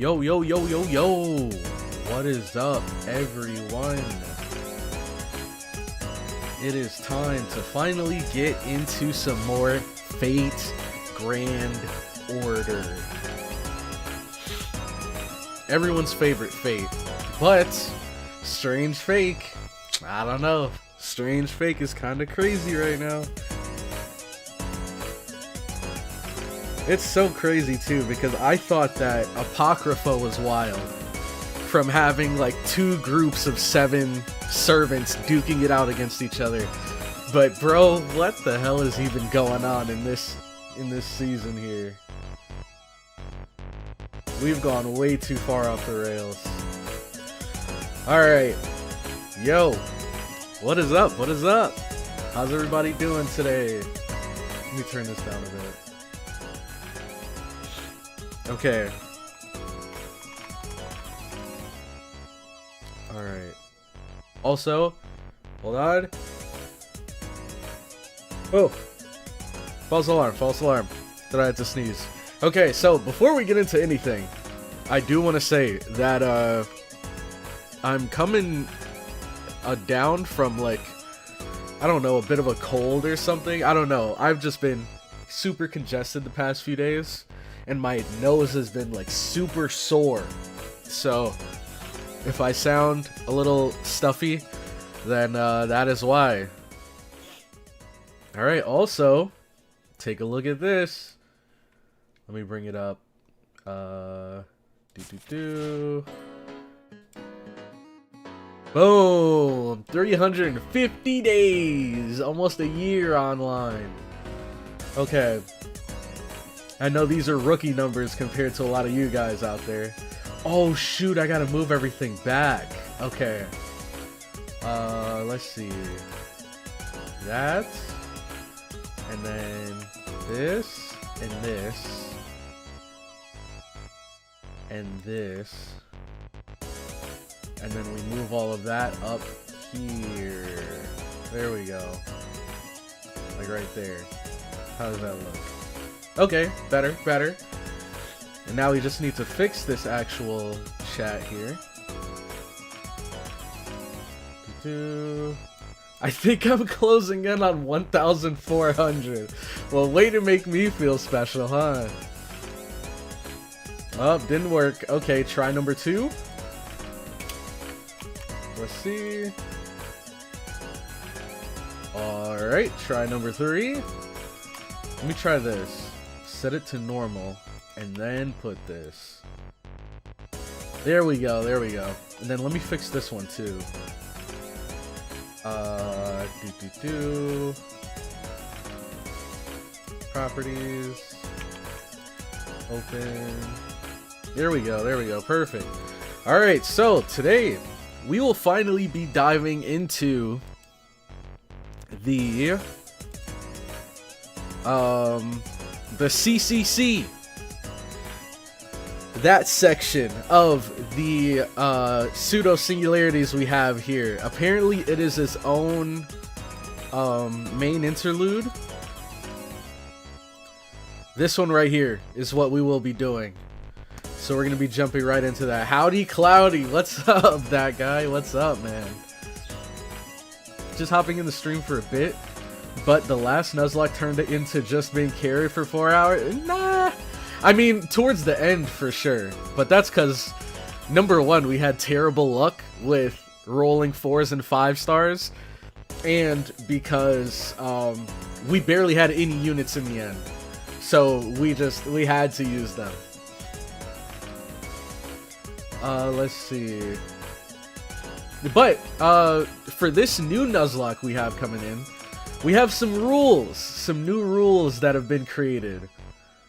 Yo, yo, yo, yo, yo. What is up, everyone? It is time to finally get into some more Fate Grand Order. Everyone's favorite Fate, but Strange Fake, I don't know. Strange Fake is kind of crazy right now. It's so crazy too, because I thought that Apocrypha was wild, from having like 2 groups of 7 servants duking it out against each other. But bro, what the hell is even going on in this season here? We've gone way too far off the rails. Alright. Yo. What is up? What is up? How's everybody doing today? Let me turn this down a bit. Okay. Alright. Also, hold on. Oh! False alarm, false alarm. Thought I had to sneeze. Okay, so before we get into anything, I do want to say that I'm coming down from, like, I don't know, a bit of a cold or something. I don't know. I've just been super congested the past few days, and my nose has been like super sore. So if I sound a little stuffy, then that is why. Alright, also, take a look at this. Let me bring it up. Boom! 350 days! Almost a year online. Okay. I know these are rookie numbers compared to a lot of you guys out there. Oh shoot, I gotta move everything back. Okay. Let's see. That. And then this. And this. And this. And then we move all of that up here. There we go. Like right there. How does that look? Okay, better, better. And now we just need to fix this actual chat here. I think I'm closing in on 1,400. Well, way to make me feel special, huh? Oh, didn't work. Okay, try number 2. Let's see. Alright, try number 3. Let me try this. Set it to normal, and then put this. There we go, there we go. And then let me fix this one too. Properties. Open. There we go, perfect. Alright, so today we will finally be diving into the CCC, that section of the pseudo singularities we have here. Apparently it is its own main interlude. This one right here is what we will be doing, so we're gonna be jumping right into that. Howdy Cloudy, what's up, that guy? What's up, man? Just hopping in the stream for a bit. But the last Nuzlocke turned it into just being carried for 4 hours? Nah. I mean, towards the end for sure. But that's because, number 1, we had terrible luck with rolling 4s and 5 stars. And because we barely had any units in the end. So we had to use them. Let's see. But for this new Nuzlocke we have coming in, we have some rules, some new rules that have been created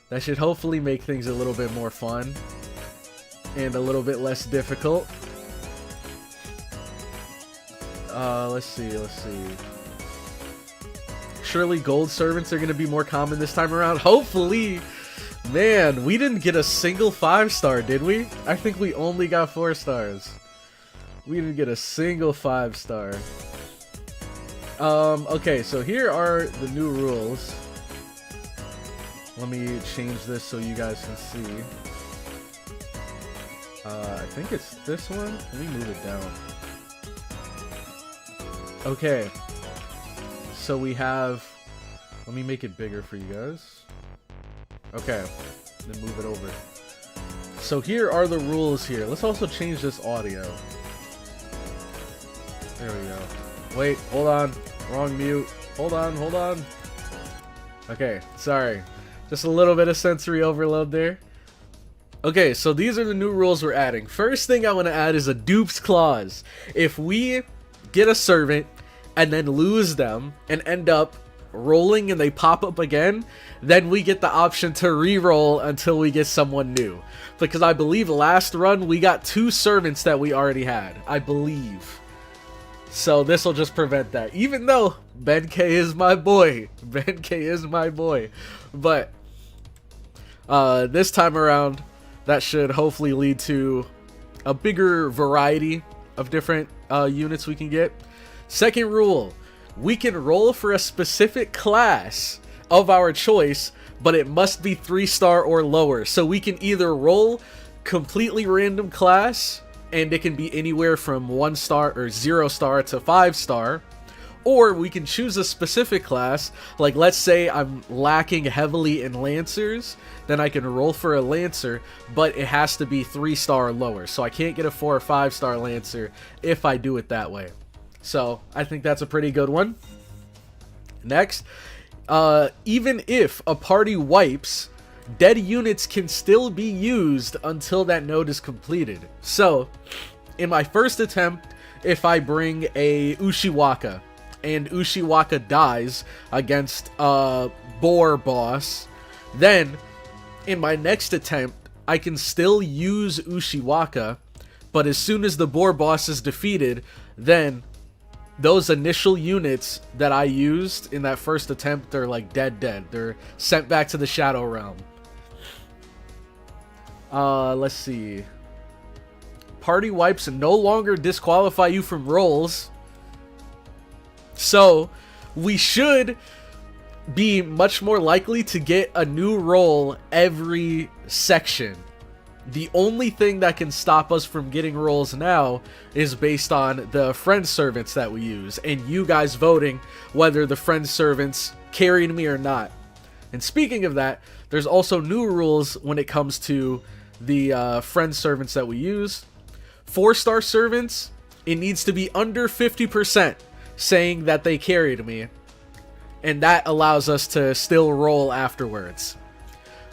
that should hopefully make things a little bit more fun and a little bit less difficult. Let's see. Surely gold servants are going to be more common this time around. Hopefully. Man, we didn't get a single 5-star, did we? I think we only got 4 stars. We didn't get a single 5-star. Okay, so here are the new rules. Let me change this so you guys can see. I think it's this one. Let me move it down. Okay. So we have... Let me make it bigger for you guys. Okay. Then move it over. So here are the rules here. Let's also change this audio. There we go. Wait, hold on. Wrong mute. Hold on, hold on. Okay, sorry. Just a little bit of sensory overload there. Okay, so these are the new rules we're adding. First thing I want to add is a dupes clause. If we get a servant and then lose them and end up rolling and they pop up again, then we get the option to re-roll until we get someone new. Because I believe last run we got 2 servants that we already had. I believe. So this will just prevent that. Even though Ben K is my boy. Ben K is my boy. But this time around, that should hopefully lead to a bigger variety of different units we can get. Second rule, we can roll for a specific class of our choice, but it must be 3-star or lower. So we can either roll completely random class, and it can be anywhere from 1-star or 0-star to 5-star, or we can choose a specific class. Like, let's say I'm lacking heavily in Lancers, then I can roll for a Lancer, but it has to be 3-star or lower. So I can't get a 4 or 5-star Lancer if I do it that way. So I think that's a pretty good one. Next, even if a party wipes, dead units can still be used until that node is completed. So in my first attempt, if I bring a Ushiwaka and Ushiwaka dies against a boar boss, then in my next attempt I can still use Ushiwaka, but as soon as the boar boss is defeated, then those initial units that I used in that first attempt are like dead. They're sent back to the Shadow Realm. Let's see. Party wipes no longer disqualify you from rolls. So we should be much more likely to get a new roll every section. The only thing that can stop us from getting rolls now is based on the friend servants that we use, and you guys voting whether the friend servants carried me or not. And speaking of that, there's also new rules when it comes to the friend servants that we use. 4-star servants, it needs to be under 50% saying that they carried me, and that allows us to still roll afterwards.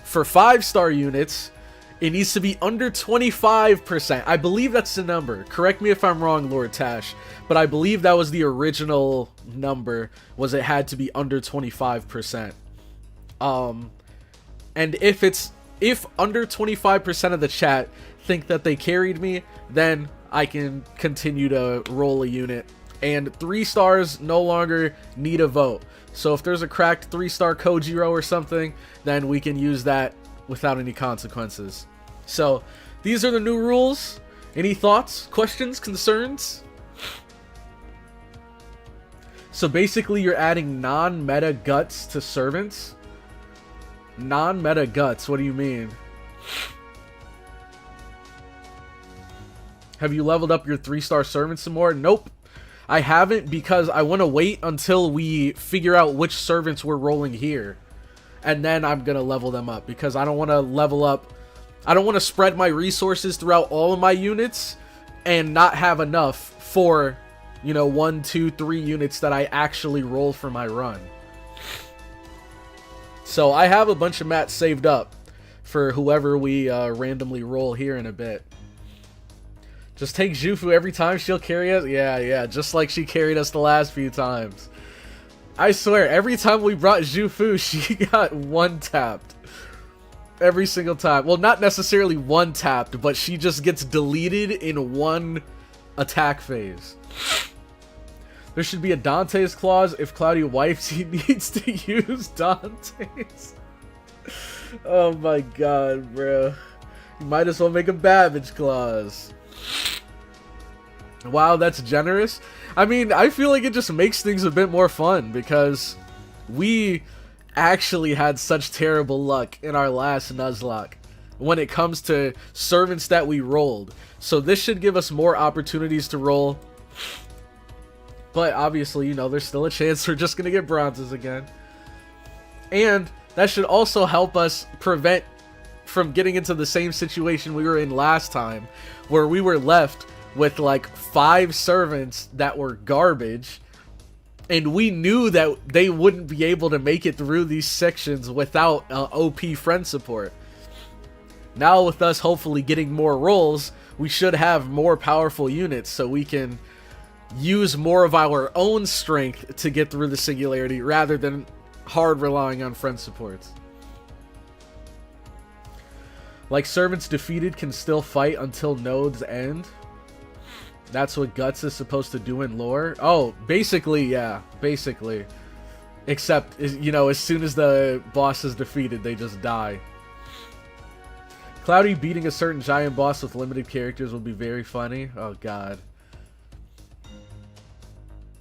For 5-star units, it needs to be under 25%. I believe that's the number. Correct me if I'm wrong, Lord Tash, but I believe that was the original number, was it had to be under 25%. And if under 25% of the chat think that they carried me, then I can continue to roll a unit. And 3 stars no longer need a vote. So if there's a cracked 3-star Kojiro or something, then we can use that without any consequences. So these are the new rules. Any thoughts, questions, concerns? So basically you're adding non-meta guts to servants. Non-meta guts, what do you mean? Have you leveled up your 3-star servants some more? Nope. I haven't, because I want to wait until we figure out which servants we're rolling here. And then I'm going to level them up, because I don't want to level up. I don't want to spread my resources throughout all of my units and not have enough for, you know, 1, 2, 3 units that I actually roll for my run. So I have a bunch of mats saved up for whoever we randomly roll here in a bit. Just take Jufu every time, she'll carry us? Yeah, just like she carried us the last few times. I swear, every time we brought Jufu, she got 1-tapped. Every single time. Well, not necessarily 1-tapped, but she just gets deleted in one attack phase. There should be a Dante's clause. If Cloudy wipes, he needs to use Dante's. Oh my god, bro. You might as well make a Babbage clause. Wow, that's generous. I mean, I feel like it just makes things a bit more fun, because we actually had such terrible luck in our last Nuzlocke. when it comes to servants that we rolled. So this should give us more opportunities to roll. But obviously, you know, there's still a chance we're just going to get bronzes again. And that should also help us prevent from getting into the same situation we were in last time, where we were left with like 5 servants that were garbage, and we knew that they wouldn't be able to make it through these sections without OP friend support. Now with us hopefully getting more rolls, we should have more powerful units, so we can use more of our own strength to get through the singularity rather than hard relying on friend supports. Like, servants defeated can still fight until nodes end. That's what Guts is supposed to do in lore. Oh, basically, yeah. Basically. Except, you know, as soon as the boss is defeated, they just die. Cloudy beating a certain giant boss with limited characters will be very funny. Oh, God.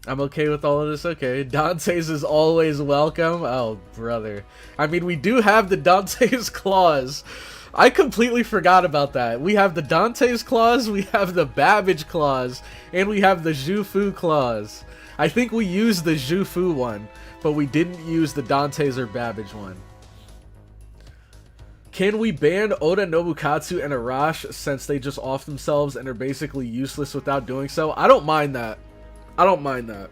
I'm okay with all of this. Okay. Dante's is always welcome. Oh, brother. I mean, we do have the Dante's clause. I completely forgot about that. We have the Dante's clause, we have the Babbage clause, and we have the Jufu clause. I think we used the Jufu one, but we didn't use the Dante's or Babbage one. Can we ban Oda, Nobukatsu, and Arash since they just off themselves and are basically useless without doing so? I don't mind that. I don't mind that.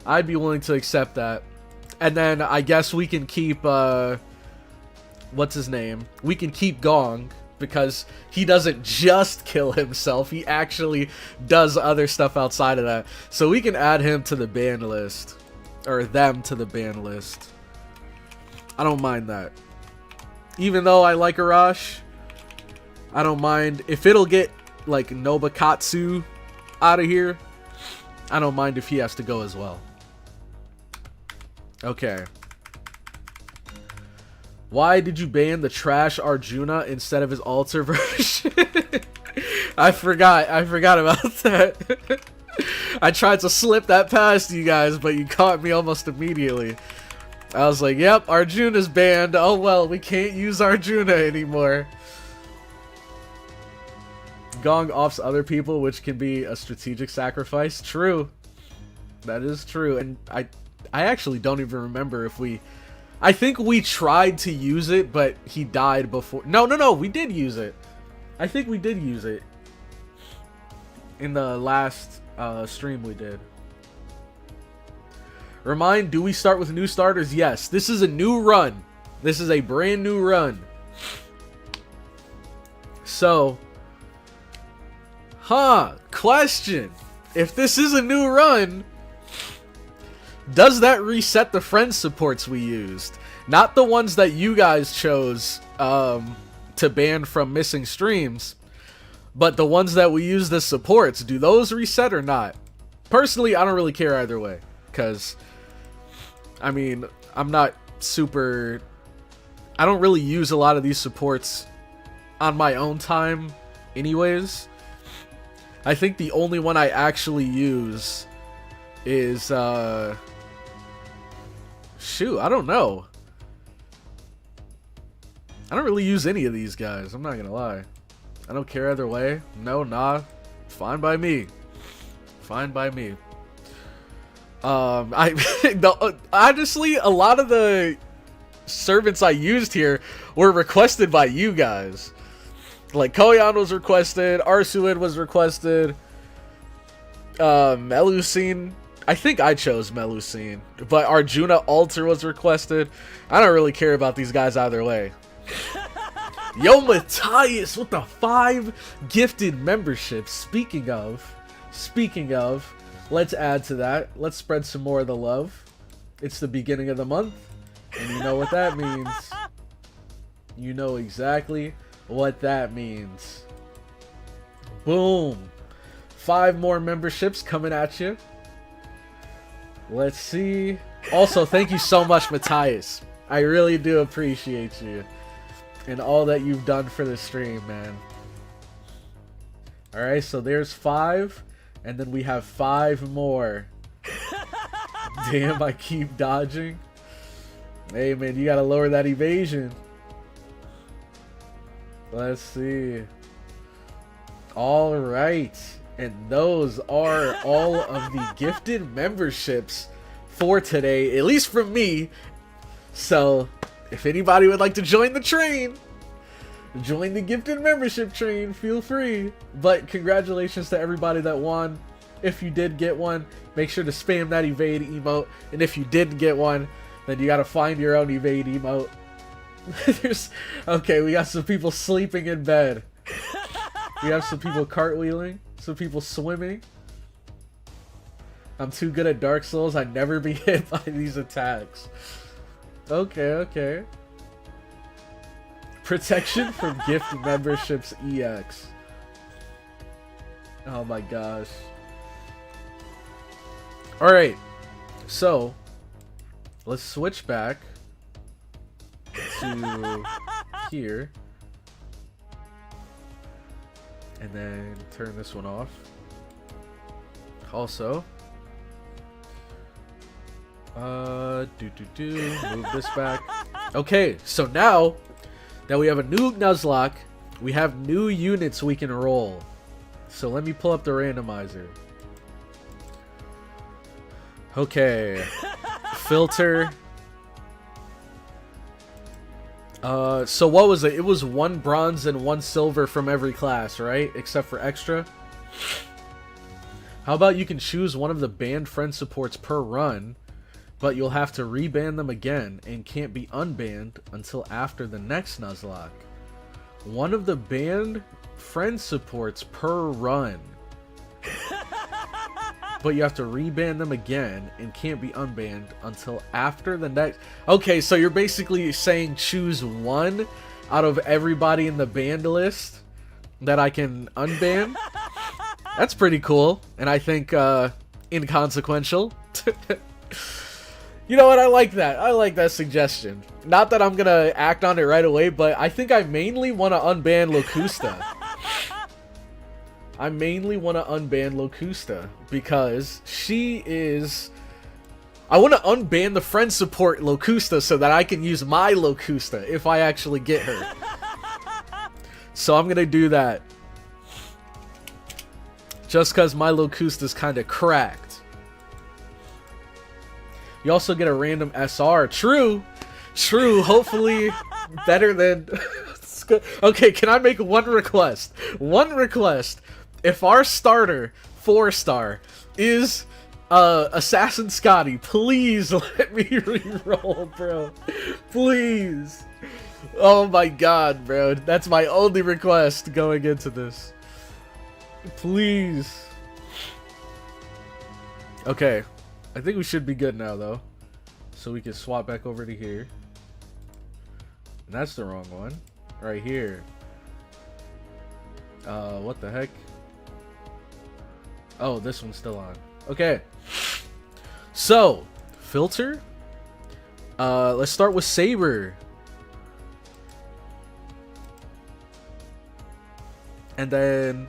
I'd be willing to accept that. And then I guess we can keep, what's his name? We can keep Gong, because he doesn't just kill himself. He actually does other stuff outside of that. So we can add him to the ban list. Or them to the ban list. I don't mind that. Even though I like Arash, I don't mind. If it'll get, like, Nobukatsu out of here, I don't mind if he has to go as well. Okay. Why did you ban the trash Arjuna instead of his altar version? I forgot about that. I tried to slip that past you guys, but you caught me almost immediately. I was like, yep, Arjuna's banned. Oh well, we can't use Arjuna anymore. Gong offs other people, which can be a strategic sacrifice. True. That is true. And I actually don't even remember if we... I think we tried to use it, but he died before. No, we did use it. I think we did use it in the last stream we did. Remind, do we start with new starters? Yes, this is a new run. This is a brand new run. So, question. If this is a new run, does that reset the friend supports we used? Not the ones that you guys chose to ban from missing streams, but the ones that we used as supports. Do those reset or not? Personally, I don't really care either way, because, I mean, I'm not super... I don't really use a lot of these supports on my own time anyways. I think the only one I actually use is... shoot, I don't know. I don't really use any of these guys, I'm not gonna lie. I don't care either way. No, nah. Fine by me. Fine by me. Honestly, a lot of the servants I used here were requested by you guys. Like, Koyan was requested, Arsuid was requested, Melusine. I think I chose Melusine, but Arjuna Altar was requested. I don't really care about these guys either way. Yo, Matthias with the 5 gifted memberships. Speaking of, let's add to that. Let's spread some more of the love. It's the beginning of the month, and you know what that means. You know exactly what that means. Boom. 5 more memberships coming at you. Let's see. Also, thank you so much, Matthias. I really do appreciate you and all that you've done for the stream, man. Alright, so there's 5, and then we have 5 more. Damn, I keep dodging. Hey, man, you gotta lower that evasion. Let's see. All right. And those are all of the gifted memberships for today, at least from me. So, if anybody would like to join the train, join the gifted membership train, feel free. But congratulations to everybody that won. If you did get one, make sure to spam that evade emote. And if you didn't get one, then you gotta find your own evade emote. Okay, we got some people sleeping in bed. We have some people cartwheeling, some people swimming. I'm too good at Dark Souls, I'd never be hit by these attacks. Okay. Protection from gift memberships EX. Oh my gosh. Alright, so let's switch back to here. And then turn this one off. Also, move this back. Okay, so now that we have a new Nuzlocke, we have new units we can roll. So let me pull up the randomizer. Okay, filter. So what was it? It was 1 bronze and 1 silver from every class, right? Except for extra. How about you can choose one of the banned friend supports per run, but you'll have to reban them again and can't be unbanned until after the next Nuzlocke. One of the banned friend supports per run, but you have to reban them again and can't be unbanned until after the next. Okay, so you're basically saying choose one out of everybody in the banned list that I can unban. That's pretty cool, and I think inconsequential. You know what? I like that. I like that suggestion. Not that I'm gonna act on it right away, but I think I mainly want to unban Locusta. I mainly want to unban Locusta because she is... I want to unban the friend support Locusta so that I can use my Locusta if I actually get her. So I'm going to do that. Just because my Locusta's kind of cracked. You also get a random SR. True. True. Hopefully better than... Okay, can I make one request? One request. If our starter 4-star is Assassin Scotty, please let me reroll, bro. Please. Oh my god, bro. That's my only request going into this. Please. Okay. I think we should be good now, though. So we can swap back over to here. And that's the wrong one. Right here. What the heck? Oh, this one's still on. Okay. So, filter. Let's start with Saber. And then,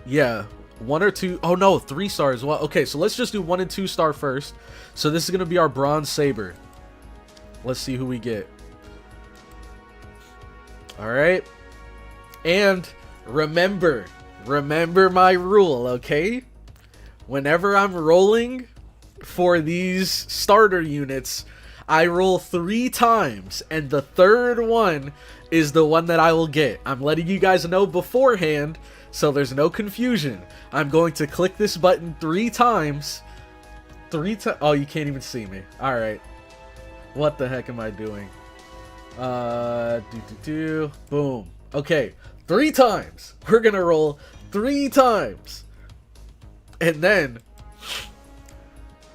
yeah, 1 or 2. Oh no, 3 stars. Well, okay, so let's just do 1 and 2 star first. So this is gonna be our bronze Saber. Let's see who we get. All right, and remember my rule, okay? Whenever I'm rolling for these starter units, I roll 3 times, and the third one is the one that I will get. I'm letting you guys know beforehand, so there's no confusion. I'm going to click this button 3 times. 3 times. Oh, you can't even see me. All right. What the heck am I doing? Boom. Okay. 3 times. We're gonna roll 3 times. And then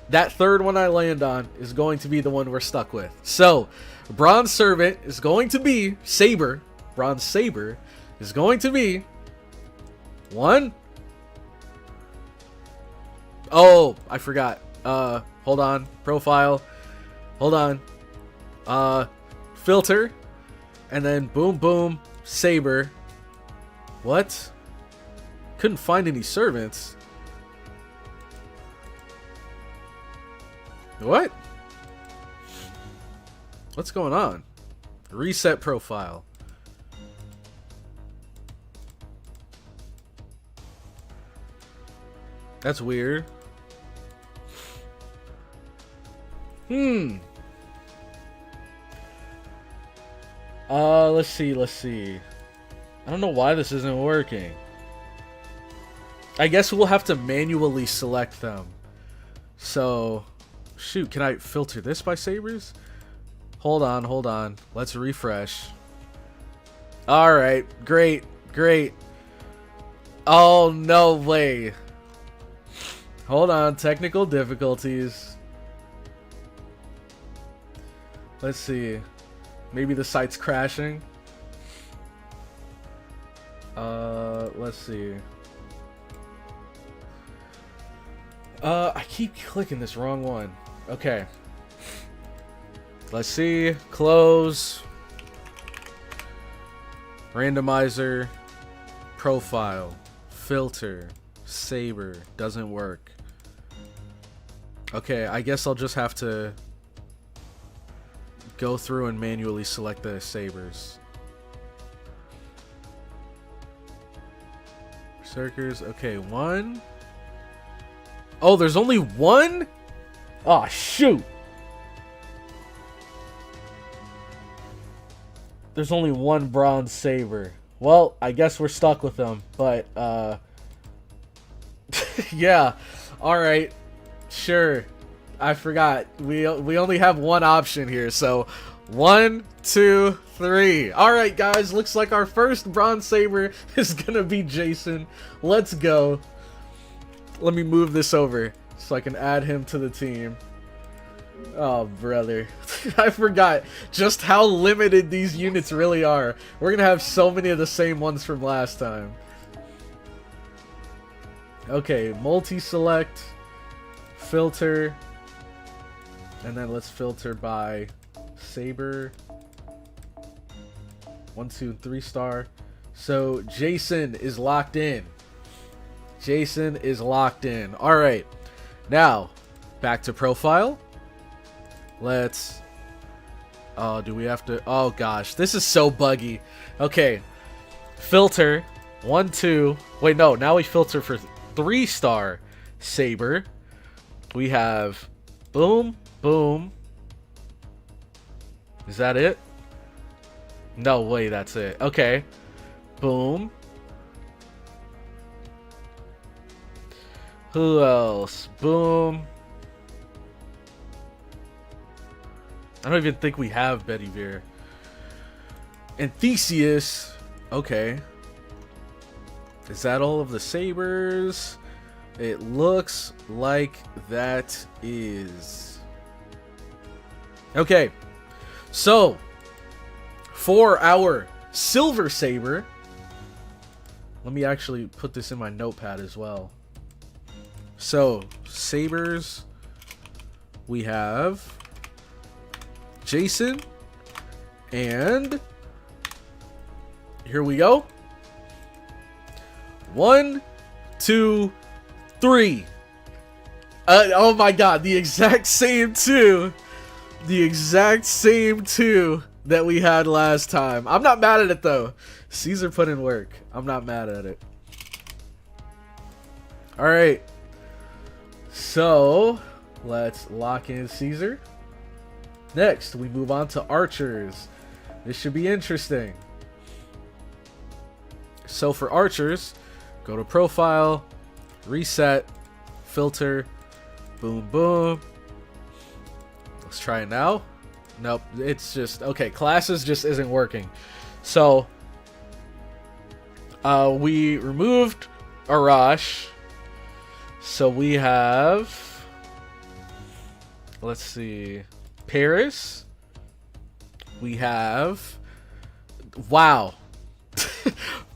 that third one I land on is going to be the one we're stuck with. So, Bronze Servant is going to be Saber. Bronze Saber is going to be 1. Oh, I forgot. Hold on. Profile. Hold on. Filter. And then boom, boom. Saber. What? Couldn't find any servants. What? What's going on? Reset profile. That's weird. Let's see. I don't know why this isn't working. I guess we'll have to manually select them. So, shoot, can I filter this by sabers? Hold on. Let's refresh. Alright, great. Oh, no way. Hold on, technical difficulties. Let's see. Maybe the site's crashing. Let's see. I keep clicking this wrong one. Okay. Let's see. Close. Randomizer. Profile. Filter. Saber. Doesn't work. Okay, I guess I'll just have to go through and manually select the sabers. Berserkers. Okay, one. Oh, there's only one? Oh, shoot. There's only one bronze saber. Well, I guess we're stuck with them, but, yeah. Alright. Sure. I forgot. We only have one option here, so 1, 2, 3. Alright, guys. Looks like our first bronze saber is gonna be Jason. Let's go. Let me move this over so I can add him to the team. Oh, brother. I forgot just how limited these units really are. We're gonna have so many of the same ones from last time. Okay, multi-select, filter, and then let's filter by saber. 1, 2, 3 star. So Jason is locked in. Jason is locked in. Alright. Now, back to profile. Let's... Oh, do we have to... Oh, gosh. This is so buggy. Okay. Filter. 1, 2... Wait, no. Now we filter for 3 star saber. We have... Boom. Boom. Is that it? No way, that's it. Okay. Boom. Who else? Boom. I don't even think we have Betty Veer. And Theseus. Okay. Is that all of the sabers? It looks like that is. Okay. So, for our silver saber, let me actually put this in my notepad as well. So, sabers, we have Jason, and here we go. 1, 2, 3. Oh my god, the exact same two. The exact same two that we had last time. I'm not mad at it though. Caesar put in work. I'm not mad at it. Alright. So, let's lock in Caesar. Next, we move on to archers. This should be interesting. So for archers, go to profile, reset, filter, boom, boom. Let's try it now. Nope, it's just, okay, classes just isn't working. So, we removed Arash. So we have, let's see, Paris. We have, wow.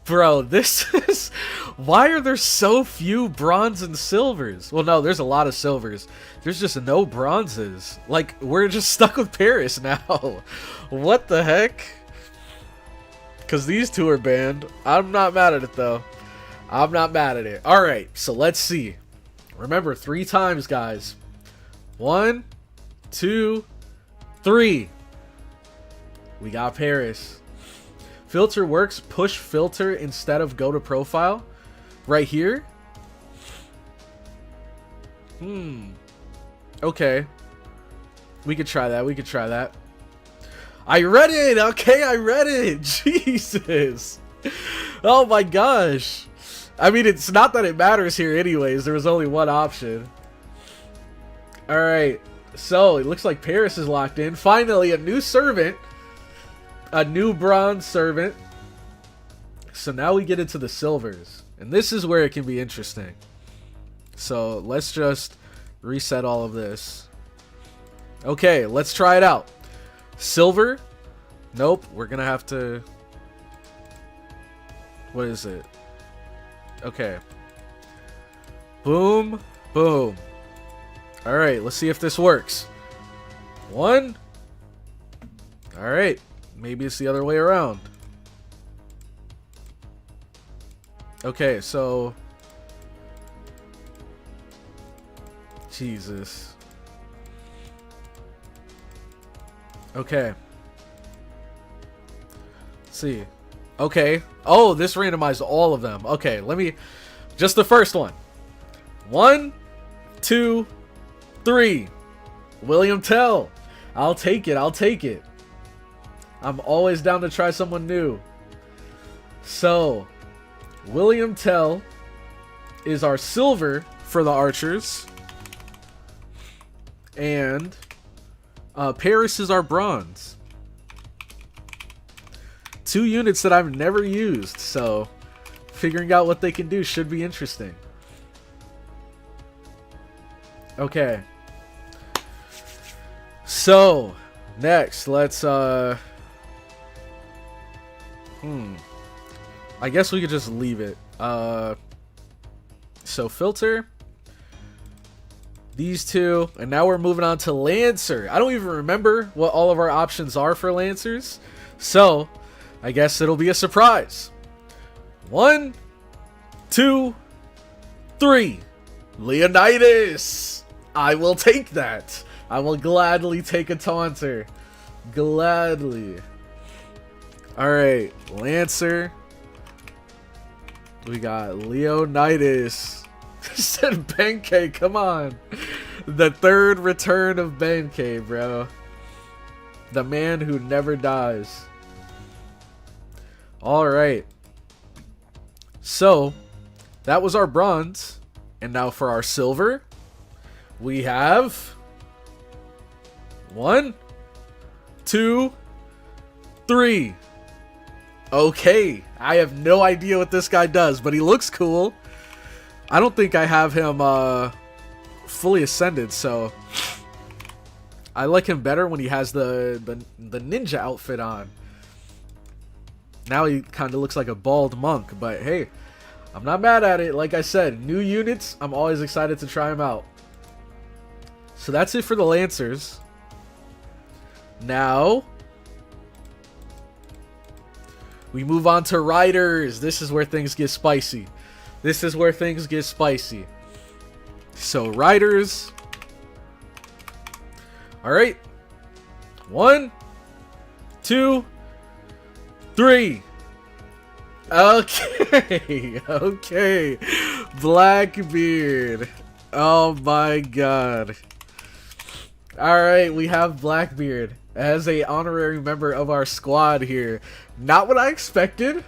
Bro, this is, why are there so few bronze and silvers? Well, no, there's a lot of silvers. There's just no bronzes. Like, we're just stuck with Paris now. What the heck? Because these two are banned. I'm not mad at it, though. I'm not mad at it. Alright, so let's see. Remember, 3 times, guys. 1, 2, 3. We got Paris. Filter works. Push filter instead of go to profile. Right here. Okay. We could try that. We could try that. I read it! Okay, I read it! Jesus! Oh my gosh! I mean, it's not that it matters here anyways. There was only one option. Alright. So, it looks like Paris is locked in. Finally, a new servant. A new bronze servant. So now we get into the silvers. And this is where it can be interesting. So, let's just reset all of this. Okay, let's try it out. Silver? Nope, we're gonna have to... What is it? Okay. Boom, boom. Alright, let's see if this works. 1. Alright, maybe it's the other way around. Okay, so... Jesus. Okay. Let's see. Okay. Oh, this randomized all of them. Okay, let me... Just the first one. 1, 2, 3. William Tell. I'll take it. I'll take it. I'm always down to try someone new. So, William Tell is our silver for the archers. And... Paris is our bronze. 2 units that I've never used, so figuring out what they can do should be interesting. Okay. So, next, let's, I guess we could just leave it. So, filter. These 2, and now we're moving on to Lancer. I don't even remember what all of our options are for Lancers, so I guess it'll be a surprise. 1, 2, 3. Leonidas! I will take that. I will gladly take a taunter. Gladly. Alright, Lancer. We got Leonidas. Said Benkei, come on. The 3rd return of Benkei, bro. The man who never dies. Alright. So, that was our bronze. And now for our silver, we have 1, 2, 3. Okay, I have no idea what this guy does, but he looks cool. I don't think I have him fully ascended, so I like him better when he has the ninja outfit on. Now he kind of looks like a bald monk, but hey, I'm not mad at it. Like I said, new units, I'm always excited to try them out. So that's it for the Lancers. Now we move on to Riders. This is where things get spicy. This is where things get spicy. So, Riders. Alright. 1, 2, 3. Okay. Okay. Blackbeard. Oh my god. Alright, we have Blackbeard as a honorary member of our squad here. Not what I expected,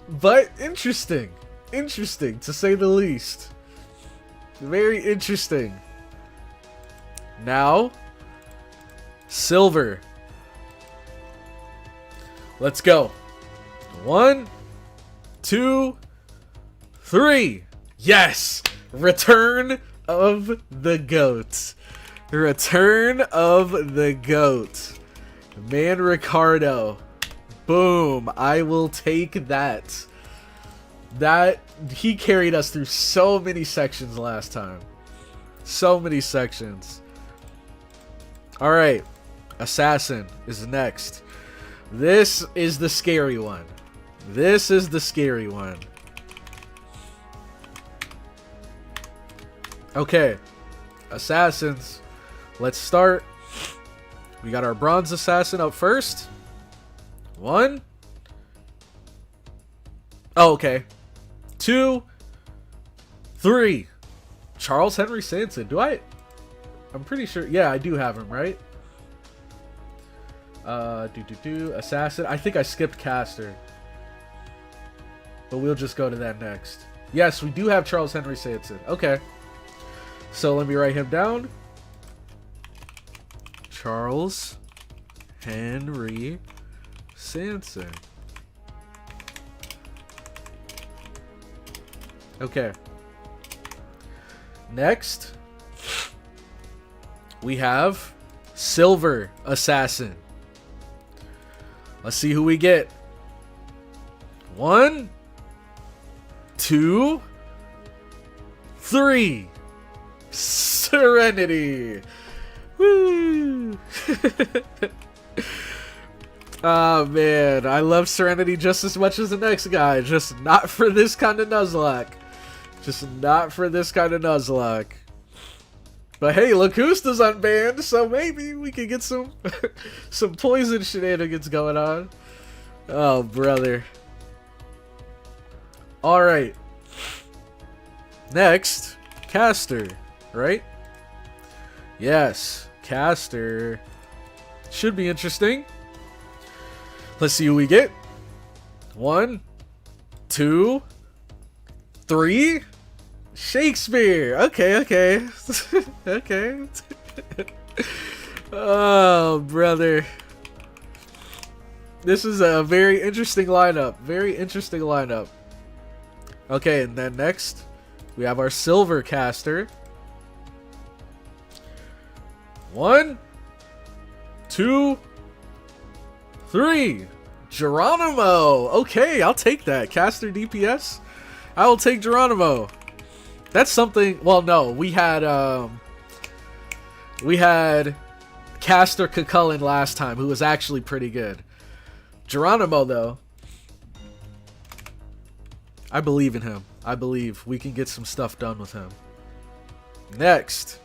but interesting. Interesting, to say the least. Very interesting. Now, silver. Let's go. 1, 2, 3. Yes! Return of the GOAT. Return of the GOAT. Man Ricardo. Boom. I will take that. That, he carried us through so many sections last time. So many sections. Alright. Assassin is next. This is the scary one. This is the scary one. Okay. Assassins. Let's start. We got our bronze assassin up first. 1. Oh, okay. 2, 3. Charles Henry Sanson. Do I? I'm pretty sure. Yeah, I do have him, right? Assassin. I think I skipped Caster. But we'll just go to that next. Yes, we do have Charles Henry Sanson. Okay. So let me write him down. Charles Henry Sanson. Okay. Next, we have Silver Assassin. Let's see who we get. 1, 2, 3. Serenity. Woo! Oh man, I love Serenity just as much as the next guy, just not for this kind of Nuzlocke. Just not for this kind of Nuzlocke. But hey, Locusta's unbanned, so maybe we can get some some poison shenanigans going on. Oh brother. Alright. Next, Caster, right? Yes, Caster. Should be interesting. Let's see who we get. 1, 2, 3. Shakespeare. Okay, okay. Okay. Oh, brother. This is a very interesting lineup. Very interesting lineup. Okay, and then next, we have our Silver Caster. 1, 2, 3. Geronimo. Okay, I'll take that. Caster DPS. I will take Geronimo. That's something. Well, no, we had Caster Cucullin last time, who was actually pretty good. Geronimo, though, I believe in him. I believe we can get some stuff done with him. Next,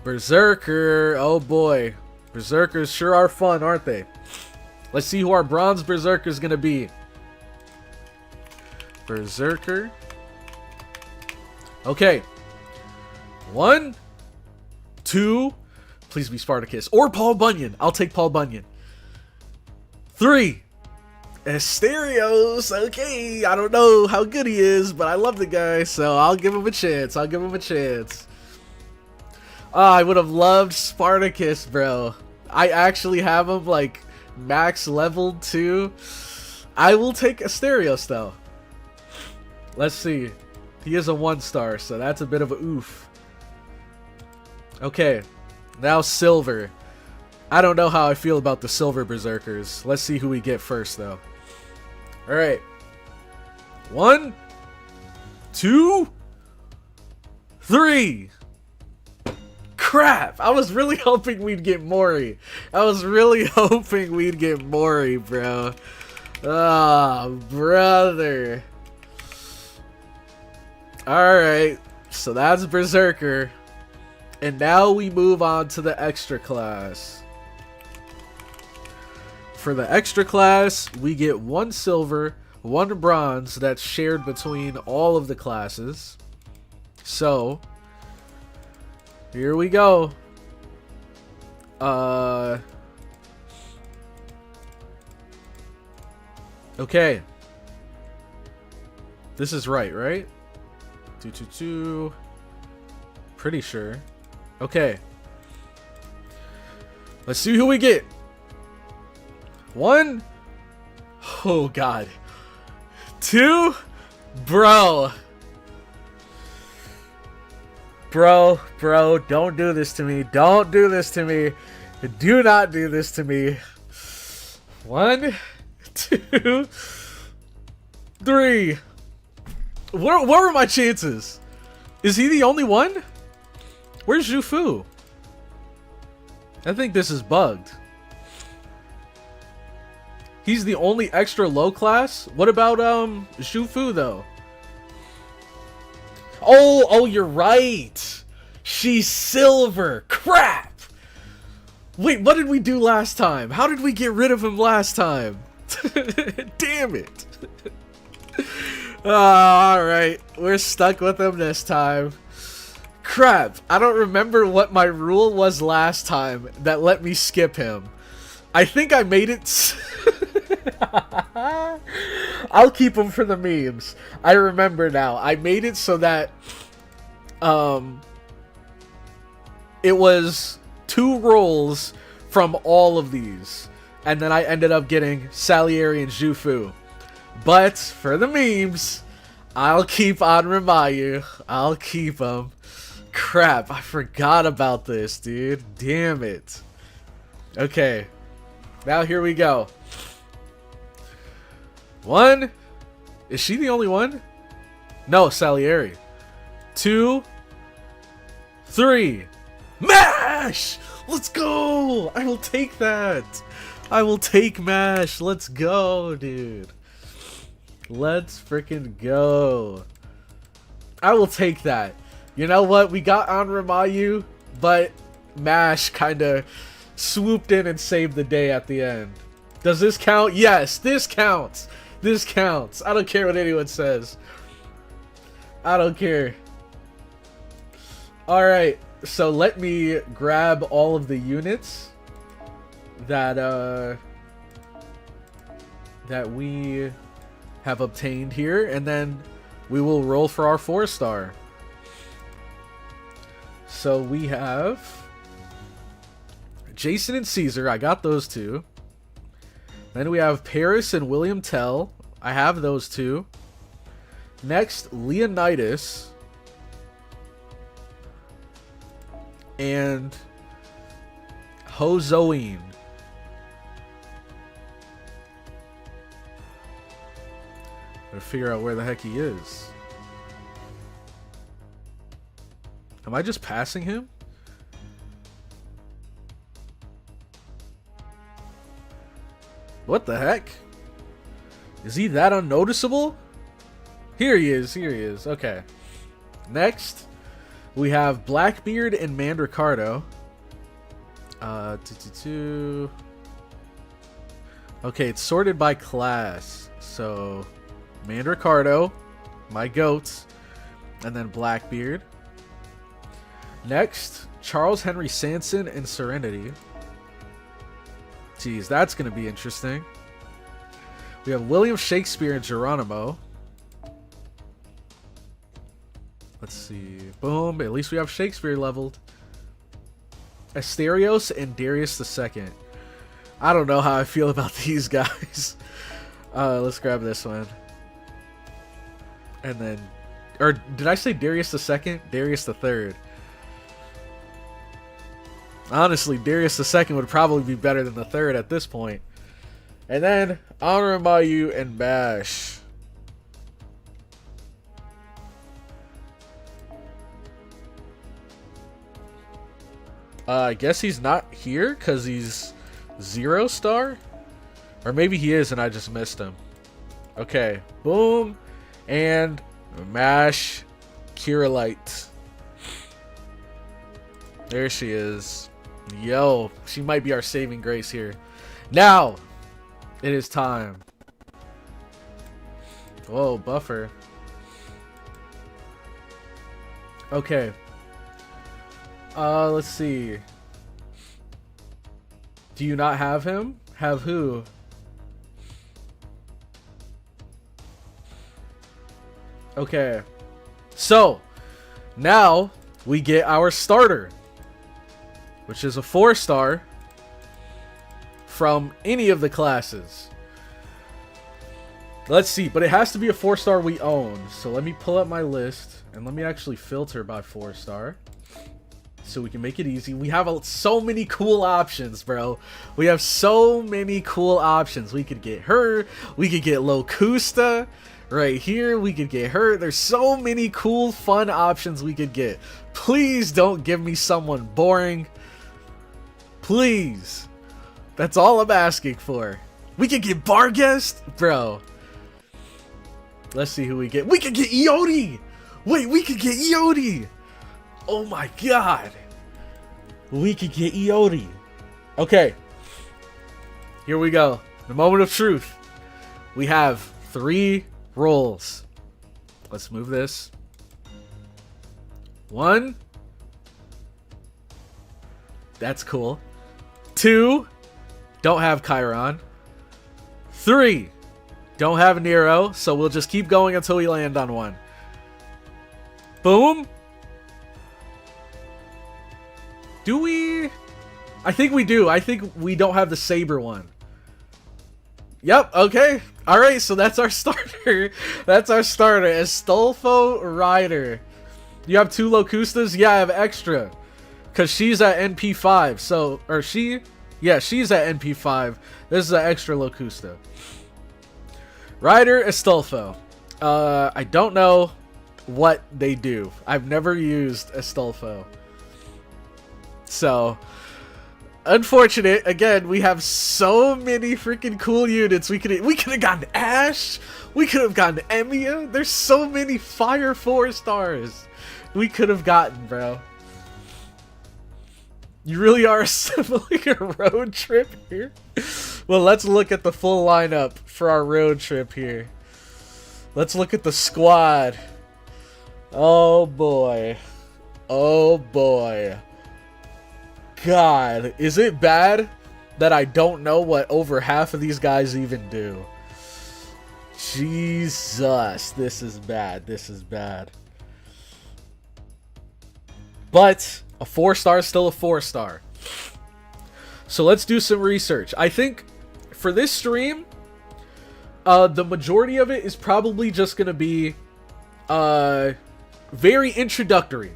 Berserker. Oh boy, Berserkers sure are fun, aren't they? Let's see who our Bronze Berserker is gonna be. Berserker. Okay. 1, 2. Please be Spartacus or Paul Bunyan. I'll take Paul Bunyan. 3. Asterios. Okay, I don't know how good he is, but I love the guy, so I'll give him a chance. I'll give him a chance. Oh, I would have loved Spartacus, bro. I actually have him like max leveled too. I will take Asterios though. Let's see. He is a 1-star, so that's a bit of a oof. Okay, now Silver. I don't know how I feel about the Silver Berserkers. Let's see who we get first, though. Alright. 1, 2, 3. Crap! I was really hoping we'd get Mori. I was really hoping we'd get Mori, bro. Oh, brother. Alright, so that's Berserker. And now we move on to the extra class. For the extra class, we get 1 silver, 1 bronze that's shared between all of the classes. So, here we go. Okay. This is right? 2, 2, 2. Pretty sure. Okay. Let's see who we get. 1. Oh, God. 2. Bro, don't do this to me. Don't do this to me. Do not do this to me. 1, 2, 3. What were my chances? Is he the only one? Where's Zhufu? I think this is bugged. He's the only extra low class? What about Zhufu though? Oh, you're right. She's silver. Crap. Wait, what did we do last time? How did we get rid of him last time? Damn it. Alright, we're stuck with him this time. Crap, I don't remember what my rule was last time that let me skip him. I think I made it... I'll keep him for the memes. I remember now. I made it so that it was 2 rolls from all of these. And then I ended up getting Salieri and Jufu. But for the memes, I'll keep Anramayu. I'll keep him. Crap, I forgot about this, dude. Damn it. Okay. Now here we go. 1. Is she the only one? No, Salieri. 2. 3. MASH! Let's go! I will take that. I will take MASH. Let's go, dude. Let's freaking go. I will take that. You know what? We got Anramayu, but MASH kind of swooped in and saved the day at the end. Does this count? Yes, this counts. This counts. I don't care what anyone says. I don't care. Alright, so let me grab all of the units that we have obtained here, and then we will roll for our 4-star. So we have Jason and Caesar. I got those 2. Then we have Paris and William Tell. I have those 2. Next, Leonidas. And Hozoine. Gotta figure out where the heck he is. Am I just passing him? What the heck? Is he that unnoticeable? Here he is. Here he is. Okay. Next, we have Blackbeard and Mandricardo. Okay, it's sorted by class. So, Mandricardo, my goats, and then Blackbeard. Next, Charles Henry Sanson and Serenity. Jeez, that's going to be interesting. We have William Shakespeare and Geronimo. Let's see. Boom. At least we have Shakespeare leveled. Asterios and Darius II. I don't know how I feel about these guys. Let's grab this one. And then... Or did I say Darius II? Darius III. Honestly, Darius II would probably be better than the 3rd at this point. And then, Anramayu and Bash. I guess he's not here because he's 0-star? Or maybe he is and I just missed him. Okay, boom. And Mash Kirillite. There she is. Yo, she might be our saving grace here. Now, it is time. Whoa, buffer. Okay. Let's see. Do you not have him? Have who? Okay. So, now we get our starter, which is a 4-star from any of the classes. Let's see, but it has to be a 4-star we own. So let me pull up my list and let me actually filter by 4-star so we can make it easy. We have so many cool options, bro. We have so many cool options. We could get her. We could get Locusta right here. We could get her. There's so many cool, fun options we could get. Please don't give me someone boring. Please. That's all I'm asking for. We could get Barguest? Bro. Let's see who we get. We could get Iodi! Wait, we could get Iodi! Oh my god. We could get Iodi. Okay. Here we go. The moment of truth. We have 3 rolls. Let's move this. 1, That's cool. 2, don't have Chiron. 3, don't have Nero, so we'll just keep going until we land on one. Boom. Do we? I think we do. I think we don't have the Saber one. Yep, okay. Alright, so that's our starter. That's our starter. Astolfo Rider. You have 2 Locustas? Yeah, I have extra. Because she's at NP5. So, or she? Yeah, she's at NP5. This is an extra Locusta. Rider, Astolfo. I don't know what they do. I've never used Astolfo. So, unfortunate. Again, we have so many freaking cool units. We could have gotten Ash. We could have gotten Emiya. There's so many fire 4-stars we could have gotten, bro. You really are assembling a road trip here? Well, let's look at the full lineup for our road trip here. Let's look at the squad. Oh boy. Oh boy. God, is it bad that I don't know what over half of these guys even do? Jesus, this is bad. This is bad. But a 4-star is still a 4-star. So let's do some research. I think for this stream, the majority of it is probably just going to be very introductory.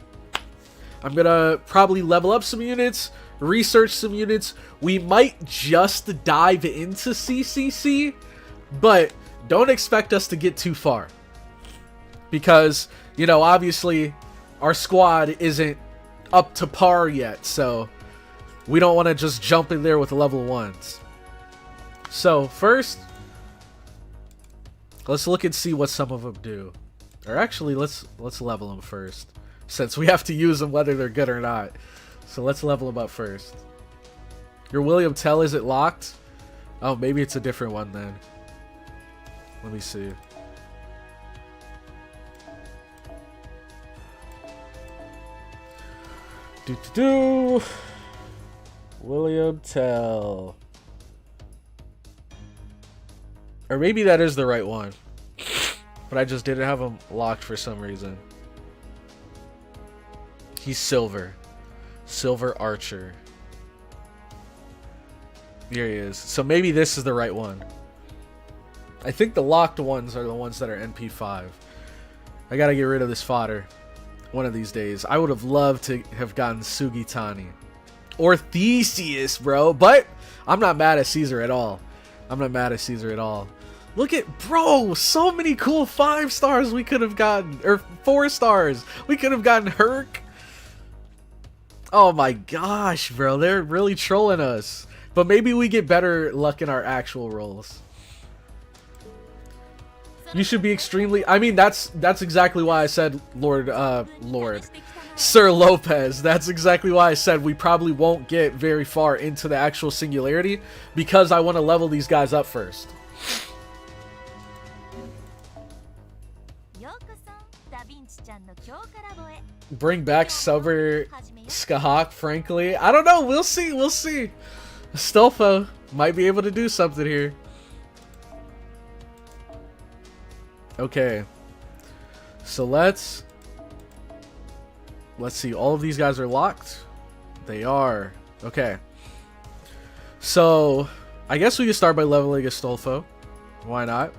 I'm going to probably level up some units, research some units. We might just dive into CCC, but don't expect us to get too far. Because, you know, obviously our squad isn't up to par yet, so we don't want to just jump in there with level 1s. So first, let's look and see what some of them do. Or actually, let's level them first, since we have to use them whether they're good or not. So let's level them up first. Your William Tell, is it locked? Oh, maybe it's a different one then. Let me see. William Tell. Or maybe that is the right one. But I just didn't have him locked for some reason. He's silver. Silver Archer. Here he is. So maybe this is the right one. I think the locked ones are the ones that are NP5. I gotta get rid of this fodder one of these days. I would have loved to have gotten Sugitani. Or Theseus, bro. But I'm not mad at Caesar at all. I'm not mad at Caesar at all. Look at, bro, so many cool 5-stars we could have gotten. Or 4-stars. We could have gotten Herc. Oh my gosh, bro. They're really trolling us. But maybe we get better luck in our actual rolls. You should be extremely... I mean, that's exactly why I said Sir Lopez. That's exactly why I said we probably won't get very far into the actual singularity, because I want to level these guys up first. Bring back Silver Skahawk, frankly. I don't know. We'll see. We'll see. Astolfo might be able to do something here. Okay. So let's see. All of these guys are locked. They are. Okay. So I guess we can start by leveling Astolfo. Why not?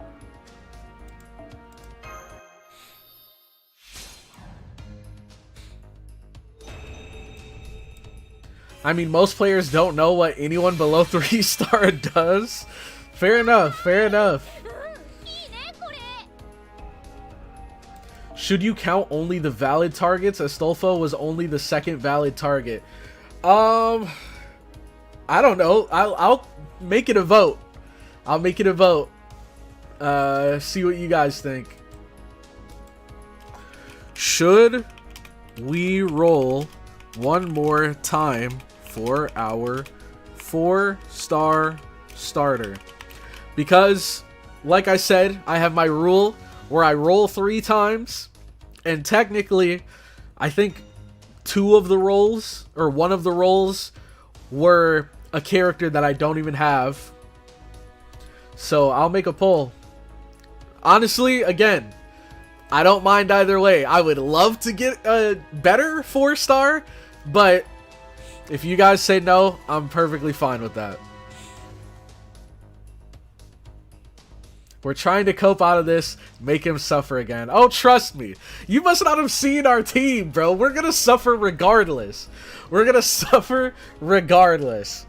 I mean, most players don't know what anyone below 3-star does. Fair enough, fair enough. Should you count only the valid targets? Astolfo was only the second valid target. I don't know. I'll make it a vote. I'll make it a vote. See what you guys think. Should we roll one more time for our 4-star starter? Because, like I said, I have my rule where I roll 3 times, and technically, I think 2 of the rolls, or 1 of the rolls, were a character that I don't even have. So I'll make a poll. Honestly, again, I don't mind either way. I would love to get a better 4-star, but if you guys say no, I'm perfectly fine with that. We're trying to cope out of this, make him suffer again. Oh, trust me. You must not have seen our team, bro. We're gonna suffer regardless. We're gonna suffer regardless.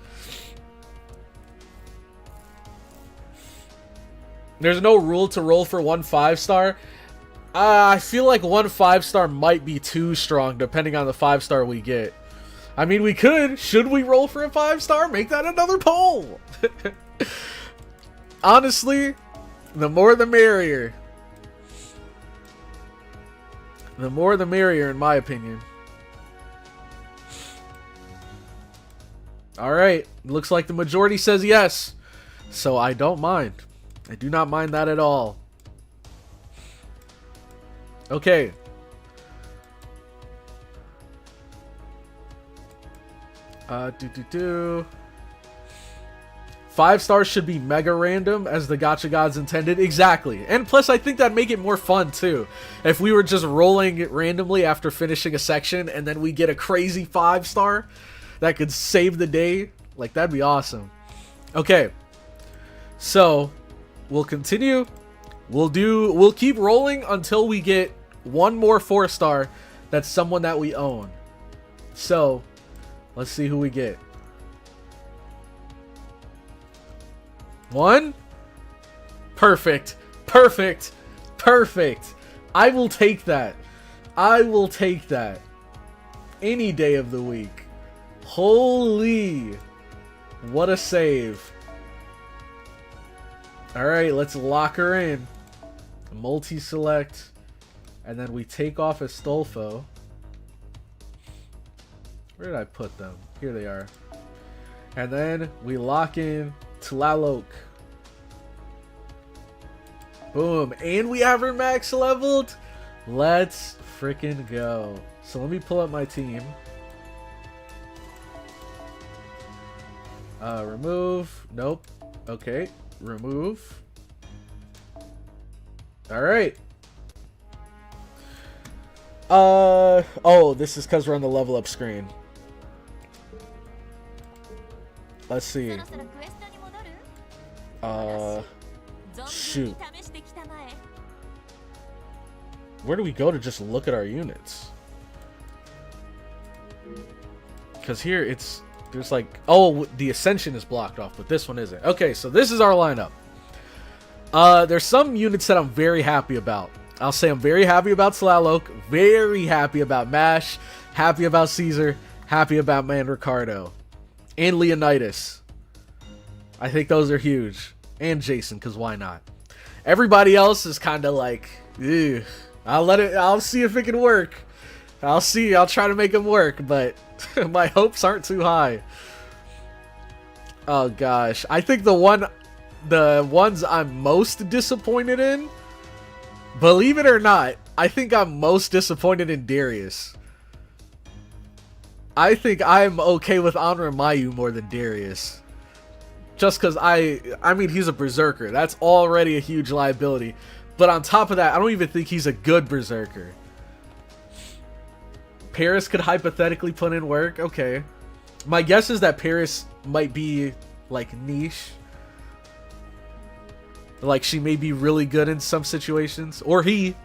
There's no rule to roll for 1 5-star. I feel like 1 5-star might be too strong depending on the 5-star we get. I mean, we could. Should we roll for a 5-star? Make that another poll. Honestly, the more the merrier. The more the merrier, in my opinion. Alright, looks like the majority says yes. So I don't mind. I do not mind that at all. Okay. Do. 5 stars should be mega random as the gacha gods intended. Exactly. And plus I think that'd make it more fun too. If we were just rolling it randomly after finishing a section and then we get a crazy 5-star that could save the day. Like, that'd be awesome. Okay. So we'll continue. We'll keep rolling until we get one more 4-star that's someone that we own. So let's see who we get. 1. Perfect. Perfect. Perfect. I will take that. I will take that. Any day of the week. Holy. What a save. Alright, let's lock her in. Multi-select. And then we take off Astolfo. Where did I put them? Here they are. And then we lock in NUZLOCKE. Boom. And we have her max leveled. Let's freaking go. So let me pull up my team. Remove. Nope. Okay. Remove. Alright. Oh, this is because we're on the level up screen. Let's see. Shoot. Where do we go to just look at our units? Because here there's like, oh, the Ascension is blocked off, but this one isn't. Okay, so this is our lineup. There's some units that I'm very happy about. I'll say I'm very happy about NUZLOCKE, very happy about Mash, happy about Caesar, happy about Man Ricardo, and Leonidas. I think those are huge. And Jason, because why not? Everybody else is kind of like, ew. I'll see if it can work. I'll try to make them work, but my hopes aren't too high. Oh gosh. I think the ones I'm most disappointed in, believe it or not, I think I'm most disappointed in Darius. I think I'm okay with Anra Mayu more than Darius. Just because I mean, he's a berserker. That's already a huge liability. But on top of that, I don't even think he's a good berserker. Paris could hypothetically put in work. Okay. My guess is that Paris might be, like, niche. Like, she may be really good in some situations. Or he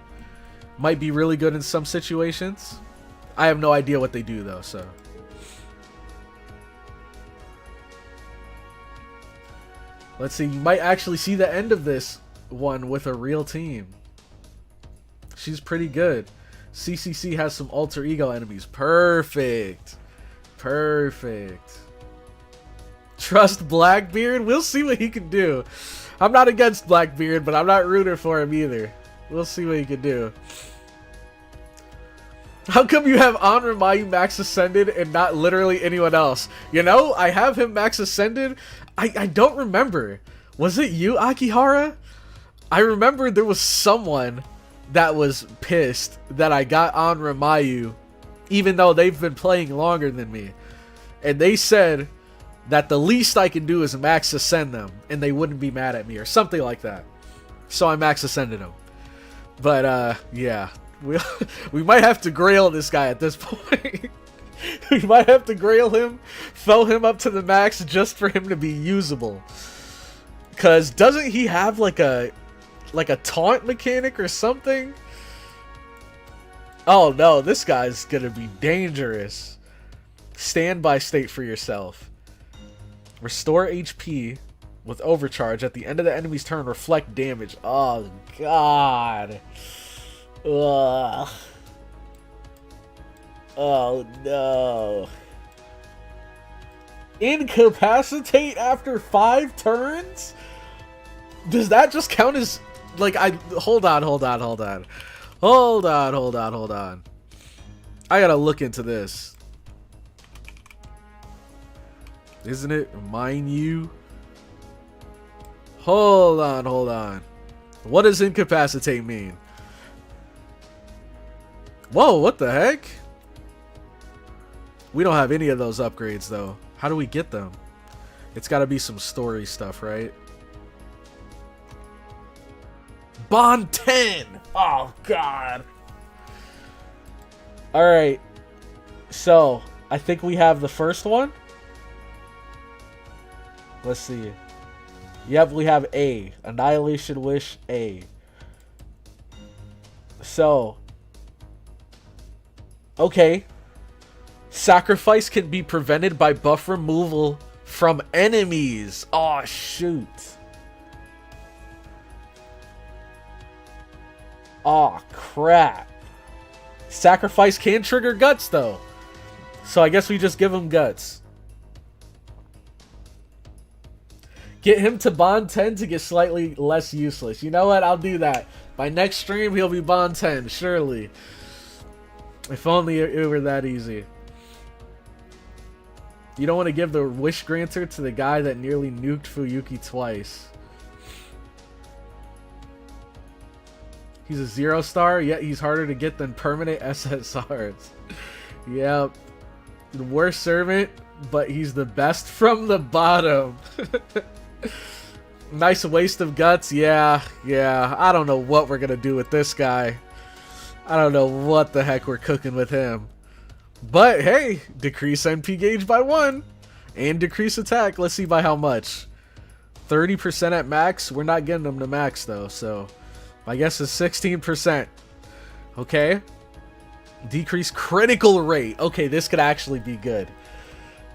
might be really good in some situations. I have no idea what they do, though, so. Let's see. You might actually see the end of this one with a real team. She's pretty good. CCC has some alter ego enemies. Perfect. Perfect. Trust Blackbeard? We'll see what he can do. I'm not against Blackbeard, but I'm not rooting for him either. We'll see what he can do. How come you have Anra Mayu max ascended and not literally anyone else? You know, I have him max ascended. I don't remember. Was it you, Akihara? I remember there was someone that was pissed that I got Anra Mayu, even though they've been playing longer than me. And they said that the least I can do is max ascend them, and they wouldn't be mad at me, or something like that. So I max ascended him. But, yeah. We might have to grail this guy at this point. We might have to grail him, fill him up to the max just for him to be usable. Because doesn't he have like a taunt mechanic or something? Oh no, this guy's gonna be dangerous. Standby state for yourself. Restore HP with overcharge at the end of the enemy's turn. Reflect damage. Oh god. Ugh. Oh no. Incapacitate after 5 turns? Does that just count as like hold on. I gotta look into this. Isn't it mine you? Hold on. What does incapacitate mean? Whoa, what the heck? We don't have any of those upgrades though. How do we get them? It's gotta be some story stuff, right? Bond 10! Oh god. Alright. So, I think we have the first one. Let's see. Yep, we have A. Annihilation Wish A. So. Okay. Sacrifice can be prevented by buff removal from enemies. Oh, shoot. Oh, crap. Sacrifice can trigger guts, though. So I guess we just give him guts. Get him to bond 10 to get slightly less useless. You know what? I'll do that. By next stream, he'll be bond 10, surely. If only it were that easy. You don't want to give the wish granter to the guy that nearly nuked Fuyuki twice. He's a 0-star, yet he's harder to get than permanent SSRs. Yep. The worst servant, but he's the best from the bottom. Nice waste of guts. Yeah. I don't know what we're gonna do with this guy. I don't know what the heck we're cooking with him. But hey, decrease MP gauge by 1 and decrease attack. Let's see by how much. 30% at max. We're not getting him to max though, so I guess it's 16%. Okay. Decrease critical rate. Okay, this could actually be good.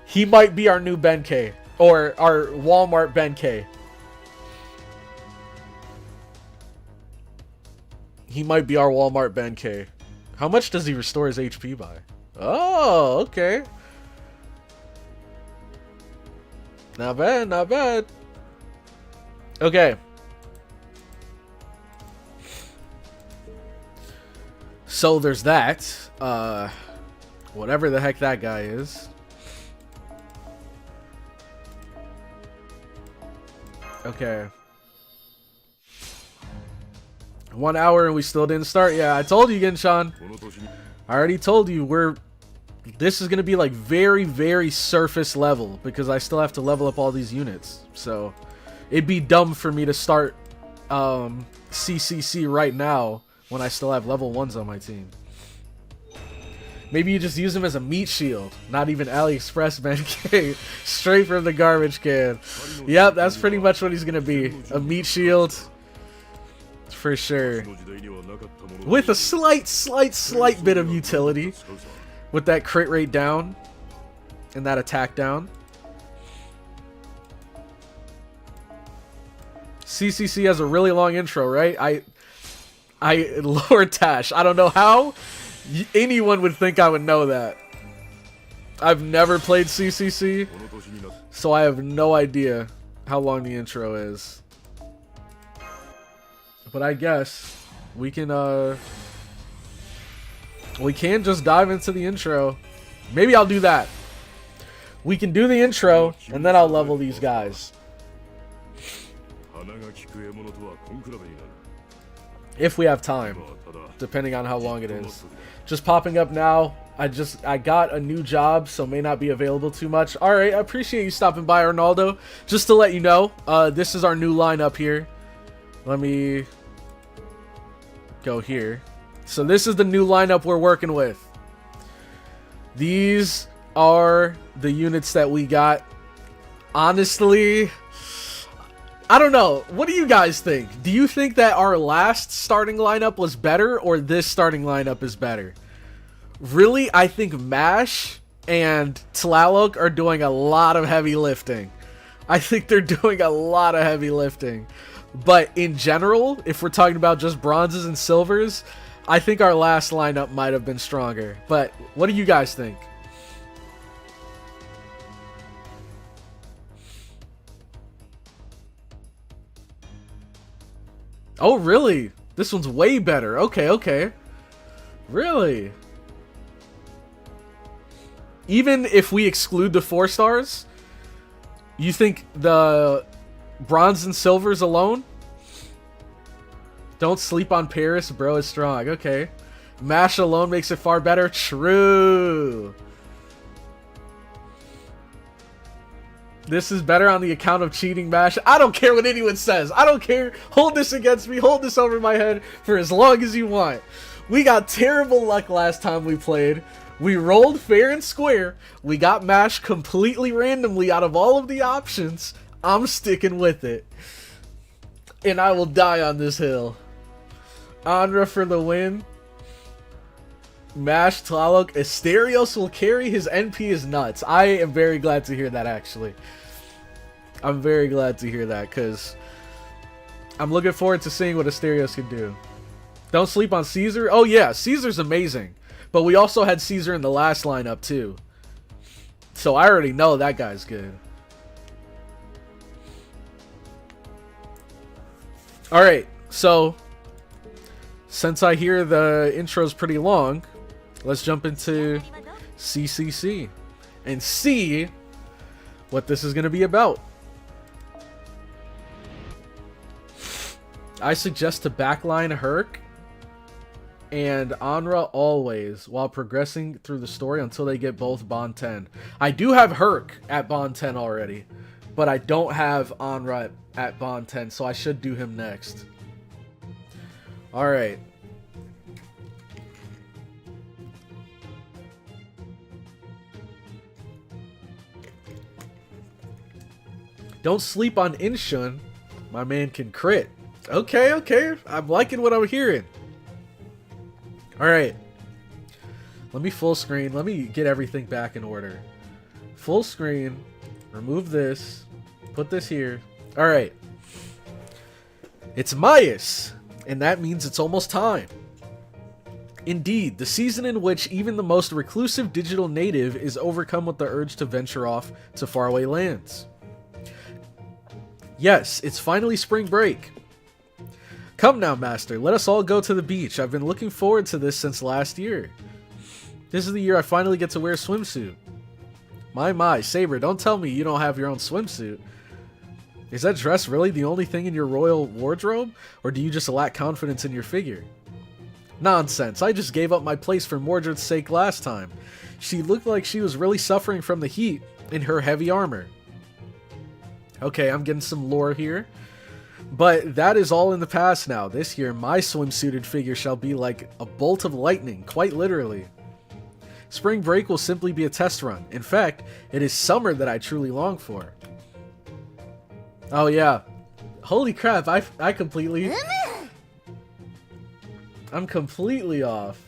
He might be our new Benkei, or our Walmart Benkei. He might be our Walmart Benkei. How much does he restore his HP by? Oh, okay. Not bad, not bad. Okay. So there's that. Whatever the heck that guy is. Okay. 1 hour and we still didn't start. Yeah, I told you again, Sean. I already told you this is gonna be like very, very surface level because I still have to level up all these units. So it'd be dumb for me to start CCC right now when I still have level 1s on my team. Maybe you just use him as a meat shield, not even AliExpress Benkei, straight from the garbage can. Yep, that's pretty much what he's gonna be, a meat shield, for sure. With a slight bit of utility, with that crit rate down and that attack down. CCC has a really long intro, right? Lord Tash, I don't know how anyone would think I would know that. I've never played CCC, so I have no idea how long the intro is. But I guess we can just dive into the intro. Maybe I'll do that. We can do the intro, and then I'll level these guys. if we have time, depending on how long it is. Just popping up now. I got a new job, so may not be available too much. All right, I appreciate you stopping by, Arnaldo. Just to let you know, this is our new lineup here. Let me go here. So this is the new lineup we're working with. These are the units that we got. Honestly, I don't know. What do you guys think? Do you think that our last starting lineup was better, or this starting lineup is better? Really, I think MASH and Tlaloc are doing a lot of heavy lifting. I think they're doing a lot of heavy lifting. But in general, if we're talking about just bronzes and silvers, I think our last lineup might have been stronger. But what do you guys think? Oh, really? This one's way better. Okay, okay. Really? Even if we exclude the 4 stars, you think the bronze and silvers alone? Don't sleep on Paris, bro is strong. Okay. MASH alone makes it far better. True. This is better on the account of cheating, MASH. I don't care what anyone says. I don't care. Hold this against me. Hold this over my head for as long as you want. We got terrible luck last time we played. We rolled fair and square. We got MASH completely randomly out of all of the options. I'm sticking with it. And I will die on this hill. Anra for the win. MASH, Tlaloc, Asterios will carry. His NP is nuts. I am very glad to hear that, actually. I'm very glad to hear that, because I'm looking forward to seeing what Asterios can do. Don't sleep on Caesar. Oh, yeah, Caesar's amazing. But we also had Caesar in the last lineup, too. So I already know that guy's good. Alright, so since I hear the intro's pretty long, let's jump into CCC and see what this is going to be about. I suggest to backline Herc and Anra always while progressing through the story until they get both Bond 10. I do have Herc at Bond 10 already, but I don't have Anra at Bond 10, so I should do him next. Alright. Don't sleep on Inshun. My man can crit. Okay, okay. I'm liking what I'm hearing. Alright. Let me full screen. Let me get everything back in order. Full screen. Remove this. Put this here. Alright. It's Maius. And that means it's almost time. Indeed, the season in which even the most reclusive digital native is overcome with the urge to venture off to faraway lands. Yes, it's finally spring break. Come now, master, let us all go to the beach. I've been looking forward to this since last year. This is the year I finally get to wear a swimsuit. My, Saber, don't tell me you don't have your own swimsuit. Is that dress really the only thing in your royal wardrobe? Or do you just lack confidence in your figure? Nonsense, I just gave up my place for Mordred's sake last time. She looked like she was really suffering from the heat in her heavy armor. Okay, I'm getting some lore here. But that is all in the past now. This year, my swimsuited figure shall be like a bolt of lightning, quite literally. Spring break will simply be a test run. In fact, it is summer that I truly long for. Oh yeah. Holy crap, I completely... I'm completely off.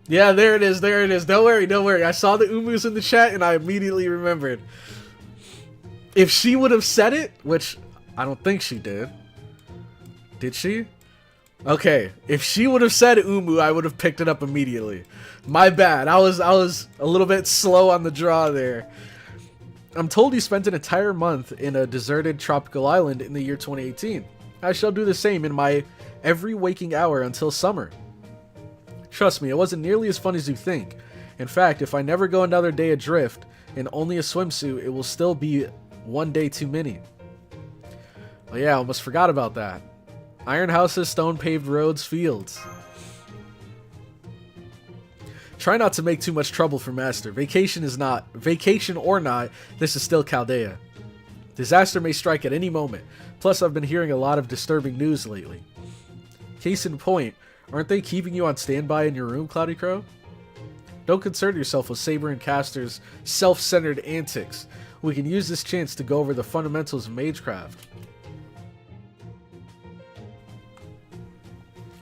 Yeah, there it is, there it is. Don't worry. I saw the Umus in the chat and I immediately remembered. If she would have said it, which I don't think she did. Did she? Okay, if she would have said Umu, I would have picked it up immediately. My bad. I was a little bit slow on the draw there. I'm told you spent an entire month in a deserted tropical island in the year 2018. I shall do the same in my every waking hour until summer. Trust me, it wasn't nearly as fun as you think. In fact, if I never go another day adrift in only a swimsuit, it will still be one day too many. Oh yeah, I almost forgot about that. Iron houses, stone paved roads, fields. Try not to make too much trouble for Master. Vacation or not, this is still Chaldea. Disaster may strike at any moment. Plus, I've been hearing a lot of disturbing news lately. Case in point, aren't they keeping you on standby in your room, CloudyCrow? Don't concern yourself with Saber and Caster's self-centered antics. We can use this chance to go over the fundamentals of Magecraft.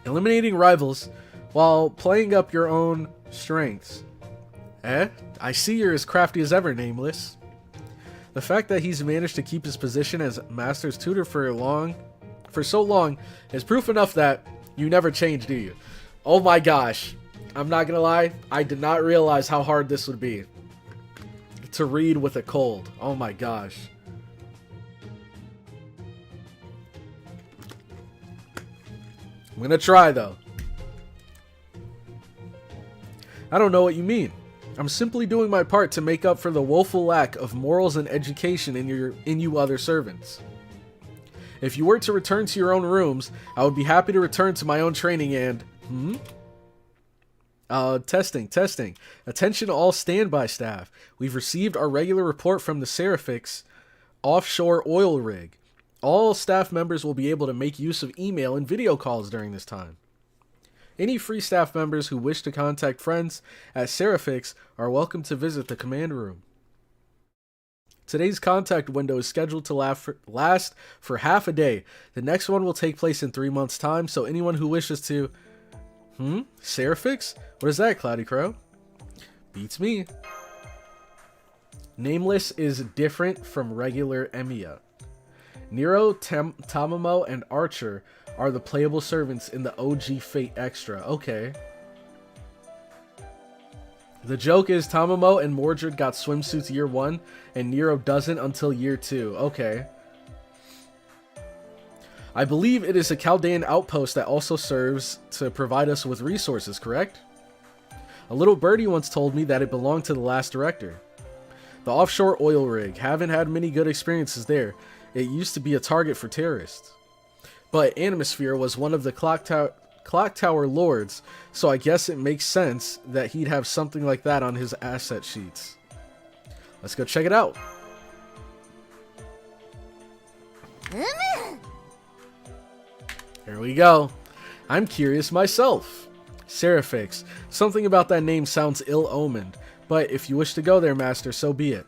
Eliminating rivals while playing up your own strengths. I see you're as crafty as ever, Nameless. The fact that he's managed to keep his position as Master's tutor for so long is proof enough that you never change, do you? Oh my gosh. I'm not gonna lie, I did not realize how hard this would be to read with a cold. Oh my gosh. I'm gonna try though. I don't know what you mean. I'm simply doing my part to make up for the woeful lack of morals and education in you other servants. If you were to return to your own rooms, I would be happy to return to my own training and... Testing. Attention all standby staff. We've received our regular report from the Seraphix offshore oil rig. All staff members will be able to make use of email and video calls during this time. Any free staff members who wish to contact friends at Seraphix are welcome to visit the command room. Today's contact window is scheduled to last for half a day. The next one will take place in 3 months' time, so anyone who wishes to... Seraphix? What is that, CloudyCrow? Beats me. Nameless is different from regular Emiya. Nero, Tamamo, and Archer are the playable servants in the OG Fate Extra. Okay. The joke is Tamamo and Mordred got swimsuits year 1, and Nero doesn't until year 2. Okay. I believe it is a Chaldean outpost that also serves to provide us with resources, correct? A little birdie once told me that it belonged to the last director. The offshore oil rig. Haven't had many good experiences there. It used to be a target for terrorists. But Animosphere was one of the clock tower lords, so I guess it makes sense that he'd have something like that on his asset sheets. Let's go check it out. Here we go. I'm curious myself. Seraphix. Something about that name sounds ill-omened, but if you wish to go there, Master, so be it.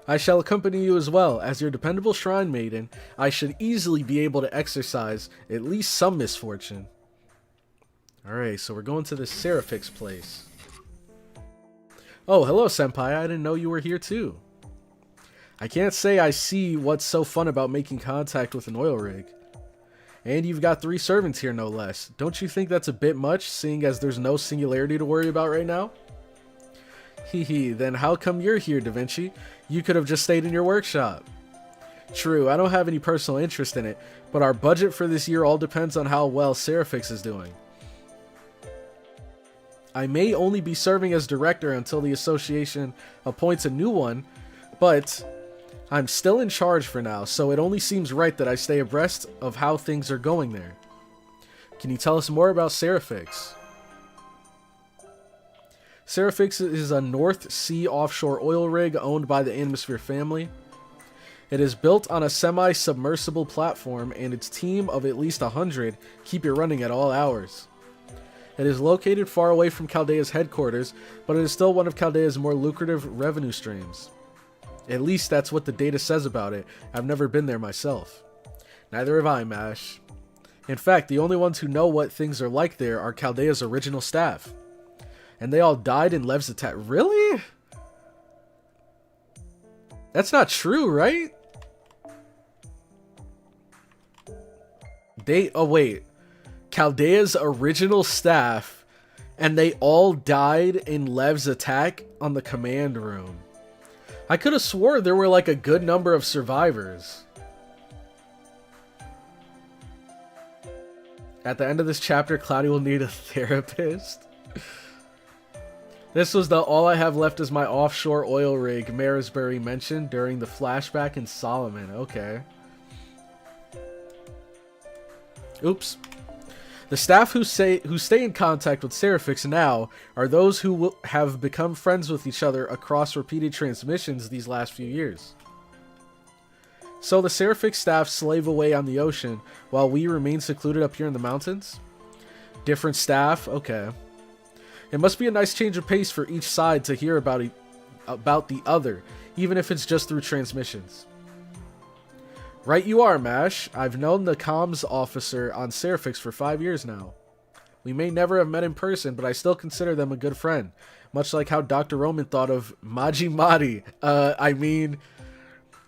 I shall accompany you as well. As your dependable shrine maiden, I should easily be able to exercise at least some misfortune. Alright, so we're going to the Seraphix place. Oh, hello, Senpai. I didn't know you were here too. I can't say I see what's so fun about making contact with an oil rig. And you've got 3 servants here, no less. Don't you think that's a bit much, seeing as there's no singularity to worry about right now? Hehe, then how come you're here, Da Vinci? You could have just stayed in your workshop. True, I don't have any personal interest in it, but our budget for this year all depends on how well Seraphix is doing. I may only be serving as director until the association appoints a new one, but I'm still in charge for now, so it only seems right that I stay abreast of how things are going there. Can you tell us more about Seraphix? Seraphix is a North Sea offshore oil rig owned by the Animosphere family. It is built on a semi-submersible platform, and its team of at least 100 keep it running at all hours. It is located far away from Chaldea's headquarters, but it is still one of Chaldea's more lucrative revenue streams. At least that's what the data says about it. I've never been there myself. Neither have I, Mash. In fact, the only ones who know what things are like there are Chaldea's original staff. And they all died in Lev's attack. Really? That's not true, right? Oh wait. Chaldea's original staff, and they all died in Lev's attack on the command room. I could have swore there were like a good number of survivors. At the end of this chapter, Cloudy will need a therapist. This was the all I have left is my offshore oil rig Marisbury mentioned during the flashback in Solomon. Okay. Oops. The staff who stay in contact with Seraphix now are those who have become friends with each other across repeated transmissions these last few years. So the Seraphix staff slave away on the ocean while we remain secluded up here in the mountains? Different staff? Okay. It must be a nice change of pace for each side to hear about the other, even if it's just through transmissions. Right you are, Mash. I've known the comms officer on Seraphix for 5 years now. We may never have met in person, but I still consider them a good friend. Much like how Dr. Roman thought of Maji Mari. I mean,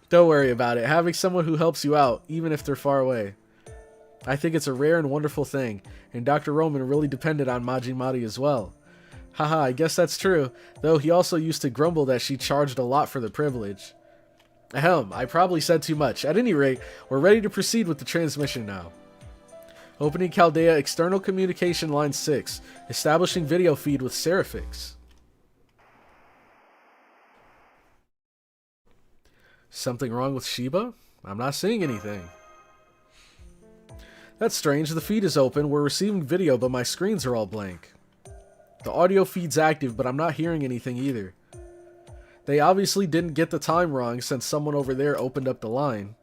don't worry about it. Having someone who helps you out, even if they're far away. I think it's a rare and wonderful thing, and Dr. Roman really depended on Maji Mari as well. Haha, I guess that's true, though he also used to grumble that she charged a lot for the privilege. Ahem, I probably said too much. At any rate, we're ready to proceed with the transmission now. Opening Chaldea External Communication Line 6. Establishing video feed with Seraphix. Something wrong with Shiba? I'm not seeing anything. That's strange. The feed is open. We're receiving video, but my screens are all blank. The audio feed's active, but I'm not hearing anything either. They obviously didn't get the time wrong since someone over there opened up the line.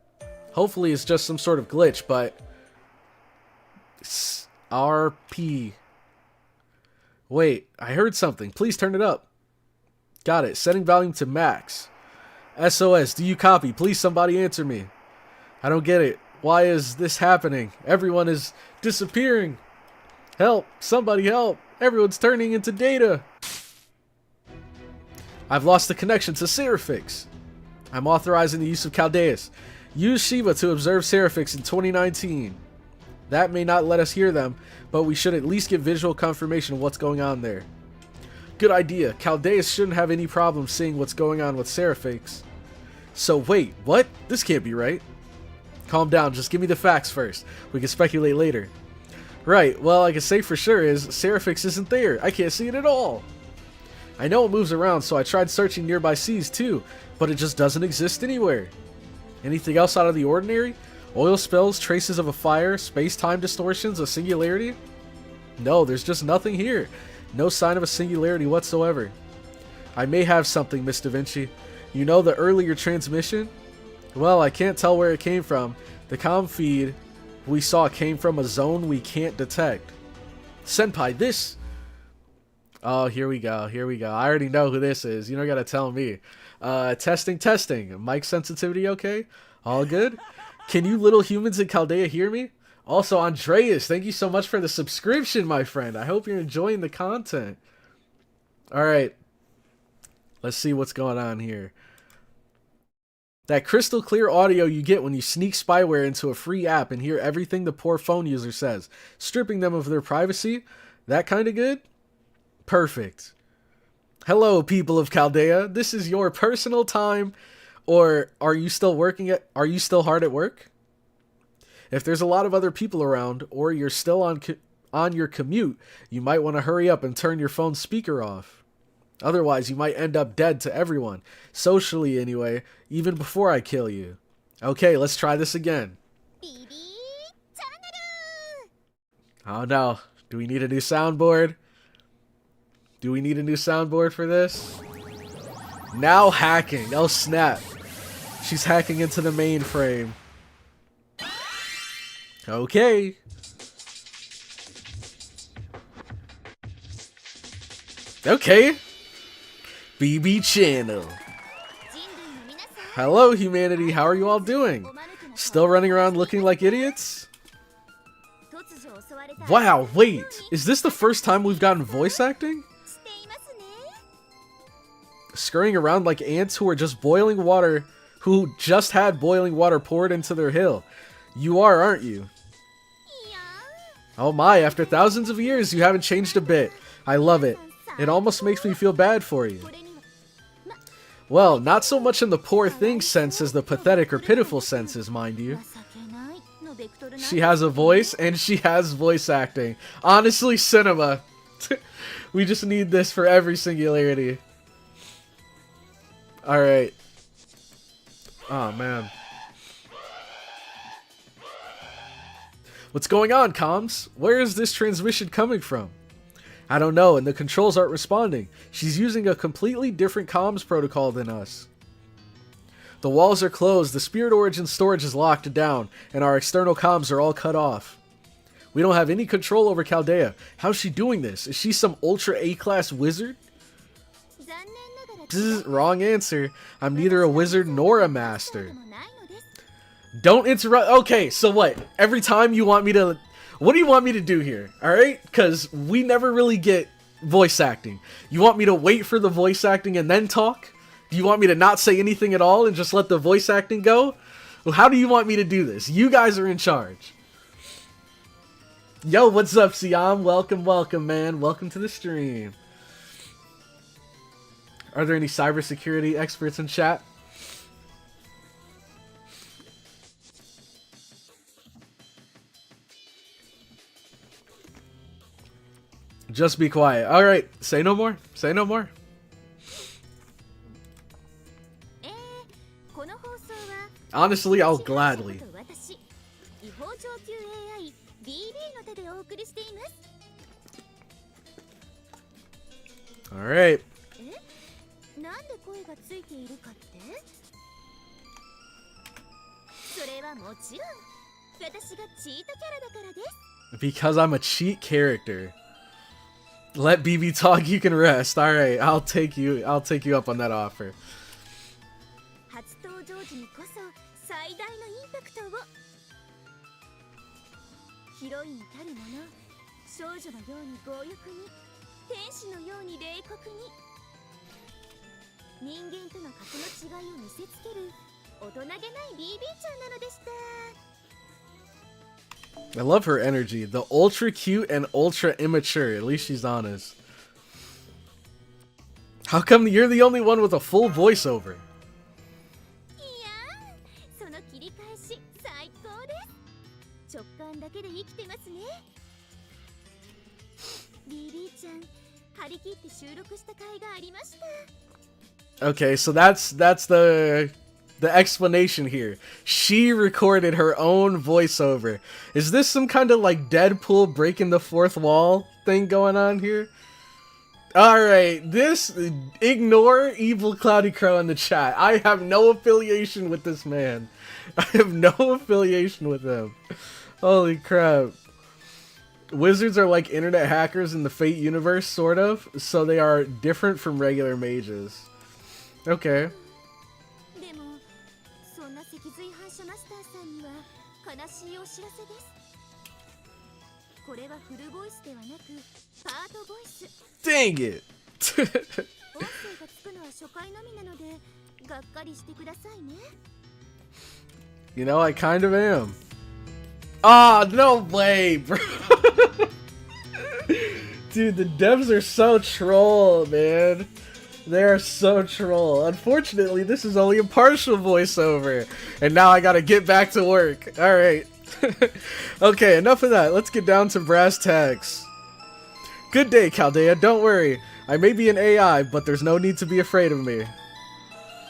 Hopefully it's just some sort of glitch, but... RP. Wait, I heard something. Please turn it up. Got it. Setting volume to max. SOS, do you copy? Please somebody answer me. I don't get it. Why is this happening? Everyone is disappearing. Help. Somebody help. Everyone's turning into data. I've lost the connection to Seraphix. I'm authorizing the use of Chaldeus. Use Shiva to observe Seraphix in 2019. That may not let us hear them, but we should at least get visual confirmation of what's going on there. Good idea. Chaldeus shouldn't have any problem seeing what's going on with Seraphix. So wait, what? This can't be right. Calm down, just give me the facts first. We can speculate later. Right, well I can say for sure is Seraphix isn't there. I can't see it at all. I know it moves around, so I tried searching nearby seas too, but it just doesn't exist anywhere. Anything else out of the ordinary? Oil spills, traces of a fire, space-time distortions, a singularity? No, there's just nothing here. No sign of a singularity whatsoever. I may have something, Miss Da Vinci. You know the earlier transmission? Well, I can't tell where it came from. The comm feed we saw came from a zone we can't detect. Senpai, this... Oh, here we go. Here we go. I already know who this is. You don't gotta tell me. Testing. Mic sensitivity okay? All good? Can you little humans in Chaldea hear me? Also, Andreas, thank you so much for the subscription, my friend. I hope you're enjoying the content. Alright. Let's see what's going on here. That crystal clear audio you get when you sneak spyware into a free app and hear everything the poor phone user says, stripping them of their privacy? That kind of good? Perfect. Hello, people of Chaldea. This is your personal time. Or are you still hard at work? If there's a lot of other people around, or you're still on your commute, you might want to hurry up and turn your phone's speaker off. Otherwise, you might end up dead to everyone. Socially, anyway, even before I kill you. Okay, let's try this again. Oh no. Do we need a new soundboard? Do we need a new soundboard for this? Now hacking. Oh snap. She's hacking into the mainframe. Okay. Okay. BB channel. Hello humanity, how are you all doing? Still running around looking like idiots? Wow, wait. Is this the first time we've gotten voice acting? Scurrying around like ants who are just boiling water, who just had boiling water poured into their hill. You are, aren't you? Oh my, after thousands of years, you haven't changed a bit. I love it. It almost makes me feel bad for you. Well, not so much in the poor thing sense as the pathetic or pitiful senses, mind you. She has a voice, and she has voice acting. Honestly, cinema. We just need this for every singularity. Alright. Oh, man. What's going on, comms? Where is this transmission coming from? I don't know, and the controls aren't responding. She's using a completely different comms protocol than us. The walls are closed, the Spirit Origin storage is locked down, and our external comms are all cut off. We don't have any control over Chaldea. How's she doing this? Is she some Ultra A-class wizard? Bzz, wrong answer. I'm neither a wizard nor a master. Don't interrupt. Okay, so what? Every time you want me to... What do you want me to do here? Alright? Because we never really get voice acting. You want me to wait for the voice acting and then talk? Do you want me to not say anything at all and just let the voice acting go? Well, how do you want me to do this? You guys are in charge. Yo, what's up, Siam? Welcome, welcome, man. Welcome to the stream. Are there any cybersecurity experts in chat? Just be quiet. Alright, say no more. Say no more. Honestly, I'll gladly. Alright. Because I'm a cheat character. Let BB talk, you can rest. Alright, I'll take you up on that offer. I love her energy. The ultra cute and ultra immature. At least she's honest. How come you're the only one with a full voiceover? Okay, so that's the explanation here. She recorded her own voiceover. Is this some kind of like Deadpool breaking the fourth wall thing going on here? Alright, ignore evil CloudyCrow in the chat. I have no affiliation with this man. I have no affiliation with him. Holy crap. Wizards are like internet hackers in the Fate universe, sort of. So they are different from regular mages. Okay. Dang it! You know, I kind of am. Ah, no way, bro. Dude, the devs are so troll, man. They are so troll. Unfortunately, this is only a partial voiceover. And now I gotta get back to work. Alright. Okay, enough of that. Let's get down to brass tacks. Good day, Chaldea. Don't worry. I may be an AI, but there's no need to be afraid of me.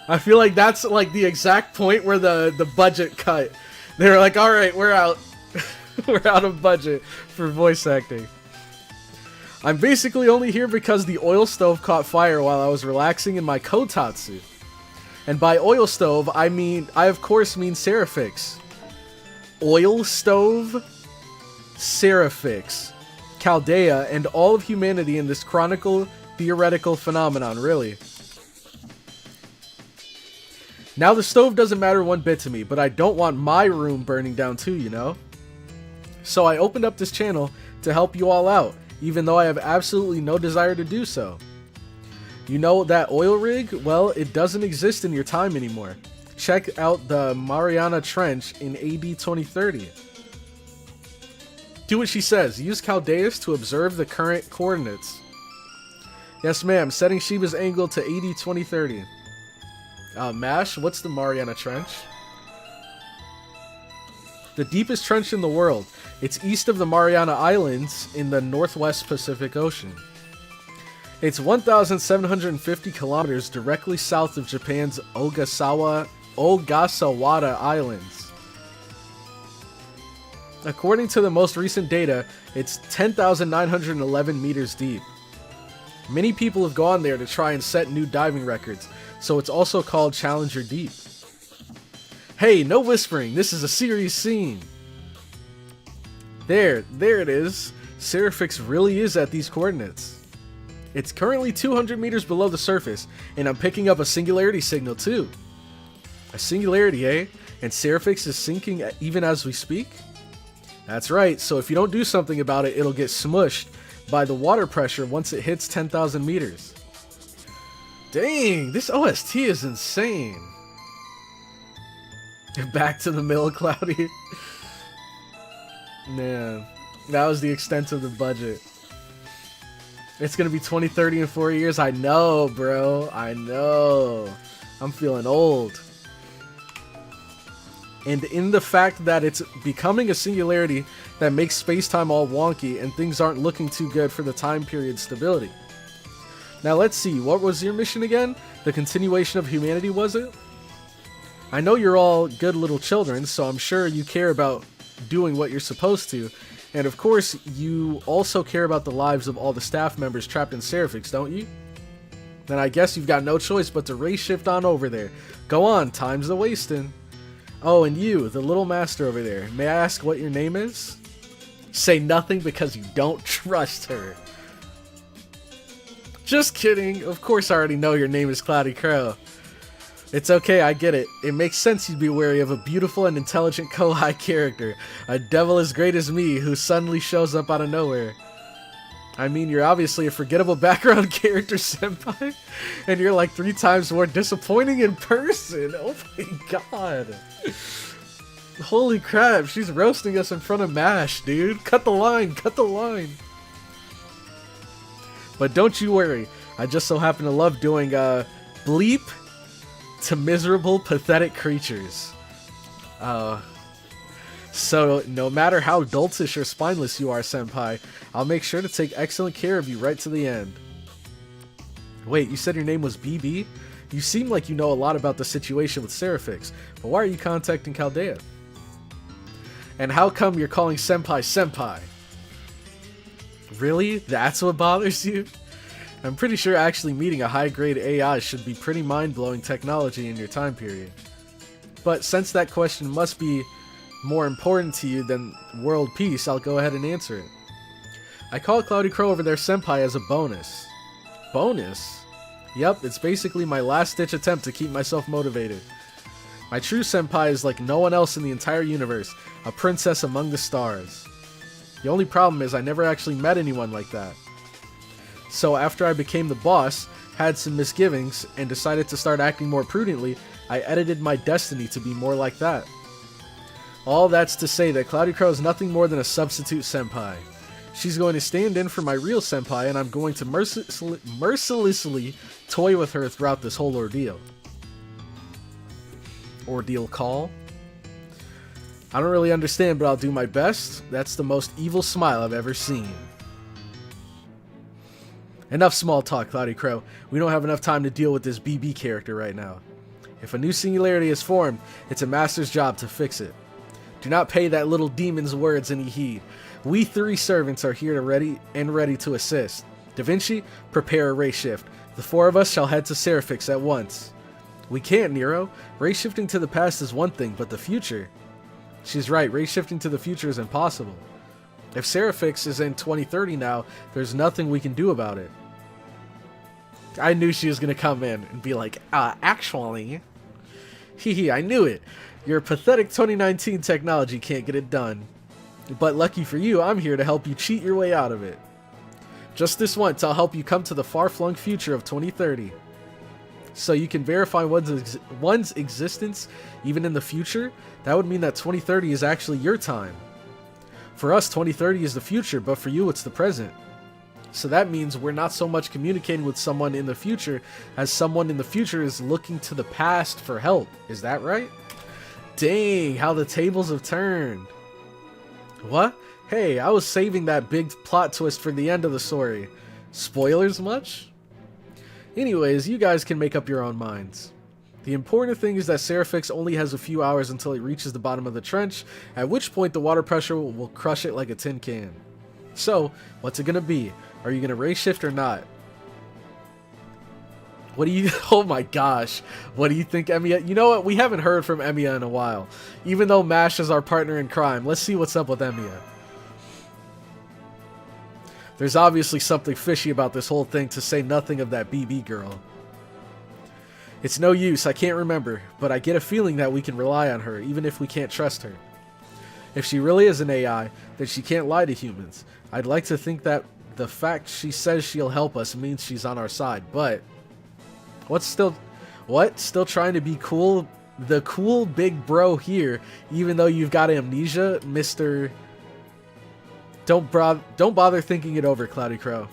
I feel like that's like the exact point where the budget cut. They were like, alright, we're out. We're out of budget for voice acting. I'm basically only here because the oil stove caught fire while I was relaxing in my kotatsu. And by oil stove, I of course mean Seraphix. Oil stove? Seraphix. Chaldea, and all of humanity in this chronicle theoretical phenomenon, really. Now the stove doesn't matter one bit to me, but I don't want my room burning down too, you know? So I opened up this channel to help you all out, even though I have absolutely no desire to do so. You know that oil rig? Well, it doesn't exist in your time anymore. Check out the Mariana Trench in AD 2030. Do what she says. Use Chaldeus to observe the current coordinates. Yes, ma'am. Setting Shiba's angle to AD 2030. Mash, what's the Mariana Trench? The deepest trench in the world. It's east of the Mariana Islands in the Northwest Pacific Ocean. It's 1,750 kilometers directly south of Japan's Ogasawara Islands. According to the most recent data, it's 10,911 meters deep. Many people have gone there to try and set new diving records, so it's also called Challenger Deep. Hey, no whispering, this is a serious scene. There it is. Serifix really is at these coordinates. It's currently 200 meters below the surface, and I'm picking up a singularity signal too. A singularity, eh? And Serifix is sinking even as we speak? That's right, so if you don't do something about it, it'll get smushed by the water pressure once it hits 10,000 meters. Dang, this OST is insane. Back to the middle, Cloudy. Man, that was the extent of the budget. It's gonna be 2030 in 4 years. I know, bro. I know. I'm feeling old. And in the fact that it's becoming a singularity that makes space-time all wonky and things aren't looking too good for the time period stability. Now let's see, what was your mission again? The continuation of humanity, was it? I know you're all good little children, so I'm sure you care about doing what you're supposed to. And of course, you also care about the lives of all the staff members trapped in Serifix, don't you? Then I guess you've got no choice but to race shift on over there. Go on, time's a wasting. Oh, and you, the little master over there, may I ask what your name is? Say nothing because you don't trust her. Just kidding, of course I already know your name is CloudyCrow. It's okay, I get it. It makes sense you'd be wary of a beautiful and intelligent Kohai character, a devil as great as me who suddenly shows up out of nowhere. I mean, you're obviously a forgettable background character, senpai, and you're like 3 times more disappointing in person. Oh my god. Holy crap, she's roasting us in front of MASH, dude. Cut the line, cut the line. But don't you worry, I just so happen to love doing bleep to miserable, pathetic creatures. So, no matter how doltish or spineless you are, senpai, I'll make sure to take excellent care of you right to the end. Wait, you said your name was BB? You seem like you know a lot about the situation with Serifix, but why are you contacting Chaldea? And how come you're calling senpai senpai? Really? That's what bothers you? I'm pretty sure actually meeting a high-grade AI should be pretty mind-blowing technology in your time period. But since that question must be more important to you than world peace, I'll go ahead and answer it. I call CloudyCrow over there senpai as a bonus. Bonus? Yep, it's basically my last-ditch attempt to keep myself motivated. My true senpai is like no one else in the entire universe, a princess among the stars. The only problem is I never actually met anyone like that. So after I became the boss, had some misgivings, and decided to start acting more prudently, I edited my destiny to be more like that. All that's to say that CloudyCrow is nothing more than a substitute senpai. She's going to stand in for my real senpai, and I'm going to mercilessly toy with her throughout this whole ordeal. Ordeal call? I don't really understand, but I'll do my best. That's the most evil smile I've ever seen. Enough small talk, CloudyCrow. We don't have enough time to deal with this BB character right now. If a new singularity is formed, it's a master's job to fix it. Do not pay that little demon's words any heed. We 3 servants are here ready to assist. Da Vinci, prepare a race shift. The 4 of us shall head to Serifix at once. We can't, Nero. Race shifting to the past is one thing, but the future... She's right, race shifting to the future is impossible. If Serifix is in 2030 now, there's nothing we can do about it. I knew she was gonna come in and be like, actually... Hehe, I knew it. Your pathetic 2019 technology can't get it done. But lucky for you, I'm here to help you cheat your way out of it. Just this once, I'll help you come to the far-flung future of 2030. So you can verify one's existence even in the future? That would mean that 2030 is actually your time. For us, 2030 is the future, but for you, it's the present. So that means we're not so much communicating with someone in the future as someone in the future is looking to the past for help. Is that right? Dang, how the tables have turned. What? Hey, I was saving that big plot twist for the end of the story. Spoilers much? Anyways, you guys can make up your own minds. The important thing is that Seraphix only has a few hours until it reaches the bottom of the trench, at which point the water pressure will crush it like a tin can. So, what's it gonna be? Are you gonna race shift or not? What do you... Oh my gosh. What do you think, Emiya? You know what? We haven't heard from Emiya in a while. Even though Mash is our partner in crime. Let's see what's up with Emiya. There's obviously something fishy about this whole thing, to say nothing of that BB girl. It's no use, I can't remember, but I get a feeling that we can rely on her, even if we can't trust her. If she really is an AI, then she can't lie to humans. I'd like to think that the fact she says she'll help us means she's on our side, but... Still trying to be cool? The cool big bro here, even though you've got amnesia, Mr... Don't bother thinking it over, CloudyCrow.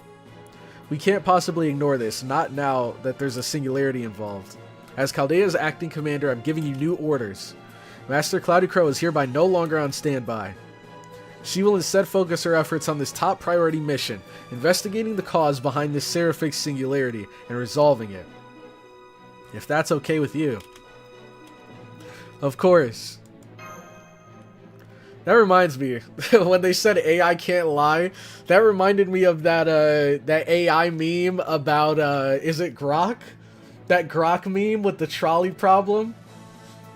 We can't possibly ignore this, not now that there's a singularity involved. As Chaldea's acting commander, I'm giving you new orders. Master CloudyCrow is hereby no longer on standby. She will instead focus her efforts on this top priority mission, investigating the cause behind this Seraphix singularity and resolving it. If that's okay with you. Of course. That reminds me, when they said AI can't lie, that reminded me of that that AI meme about, is it Grok? That Grok meme with the trolley problem?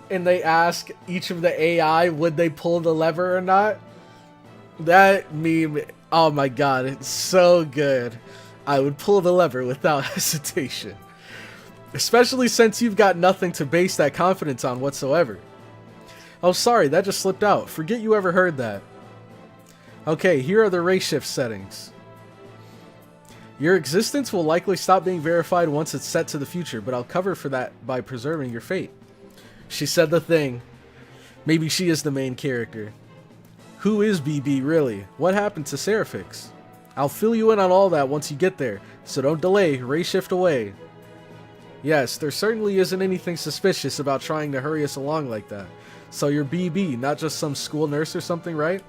And they ask each of the AI, would they pull the lever or not? That meme, oh my god, it's so good. I would pull the lever without hesitation. Especially since you've got nothing to base that confidence on whatsoever. Oh, sorry, that just slipped out. Forget you ever heard that. Okay, here are the race shift settings. Your existence will likely stop being verified once it's set to the future, but I'll cover for that by preserving your fate. She said the thing. Maybe she is the main character. Who is BB, really? What happened to Seraphix? I'll fill you in on all that once you get there, so don't delay, race shift away. Yes, there certainly isn't anything suspicious about trying to hurry us along like that. So you're BB, not just some school nurse or something, right?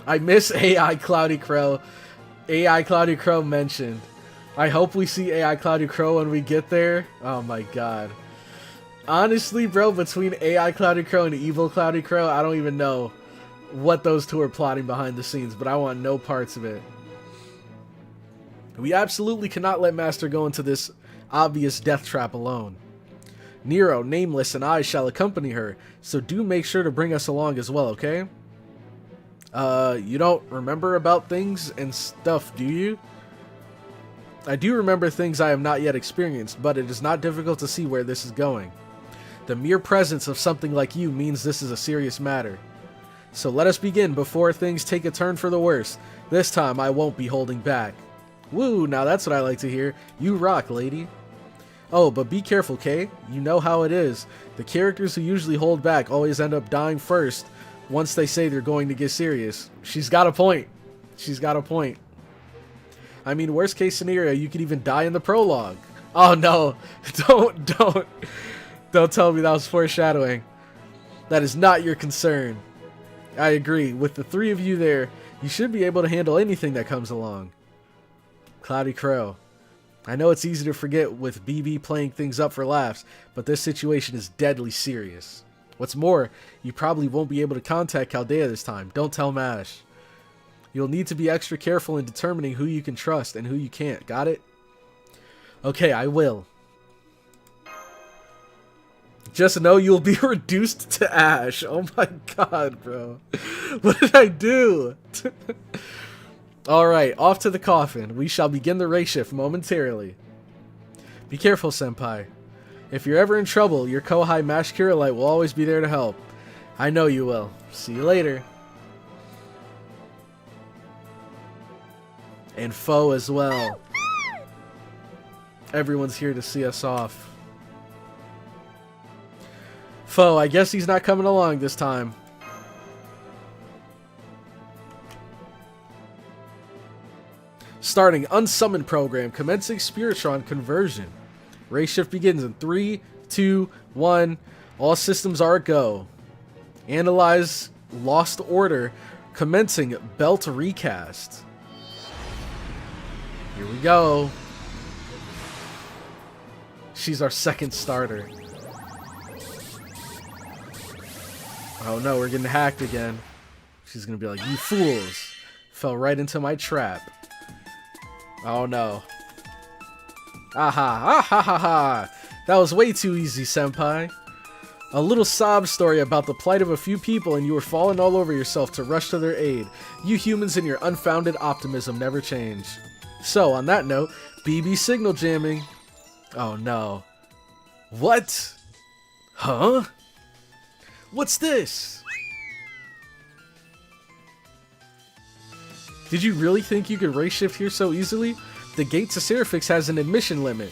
I miss AI CloudyCrow. AI CloudyCrow mentioned. I hope we see AI CloudyCrow when we get there. Oh my god. Honestly, bro, between AI CloudyCrow and Evil CloudyCrow, I don't even know what those two are plotting behind the scenes, but I want no parts of it. We absolutely cannot let Master go into this obvious death trap alone. Nero, Nameless, and I shall accompany her, so do make sure to bring us along as well, okay? You don't remember about things and stuff, do you? I do remember things I have not yet experienced, but it is not difficult to see where this is going. The mere presence of something like you means this is a serious matter. So let us begin before things take a turn for the worse. This time I won't be holding back. Woo, now that's what I like to hear. You rock, lady. Oh, but be careful, Kay. You know how it is. The characters who usually hold back always end up dying first once they say they're going to get serious. She's got a point. She's got a point. I mean, worst case scenario, you could even die in the prologue. Oh no. Don't tell me that was foreshadowing. That is not your concern. I agree. With the three of you there, you should be able to handle anything that comes along. CloudyCrow. I know it's easy to forget with BB playing things up for laughs, but this situation is deadly serious. What's more, you probably won't be able to contact Chaldea this time. Don't tell Mash. You'll need to be extra careful in determining who you can trust and who you can't. Got it? Okay, I will. Just know you'll be reduced to ash. Oh my god, bro. What did I do? Alright, off to the coffin. We shall begin the race shift momentarily. Be careful, Senpai. If you're ever in trouble, your Kohai Mash Kirillite will always be there to help. I know you will. See you later. And Foe as well. Everyone's here to see us off. Foe, I guess he's not coming along this time. Starting Unsummoned program, commencing Spiritron conversion. Race shift begins in 3, 2, 1. All systems are a go. Analyze Lost Order, commencing Belt recast. Here we go. She's our second starter. Oh no, we're getting hacked again. She's gonna be like, you fools. Fell right into my trap. Oh no. Aha, ah ha ha ha. That was way too easy, senpai. A little sob story about the plight of a few people and you were falling all over yourself to rush to their aid. You humans and your unfounded optimism never change. So, on that note, BB signal jamming. Oh no. What? Huh? What's this? Did you really think you could race shift here so easily? The gate to Seraphix has an admission limit.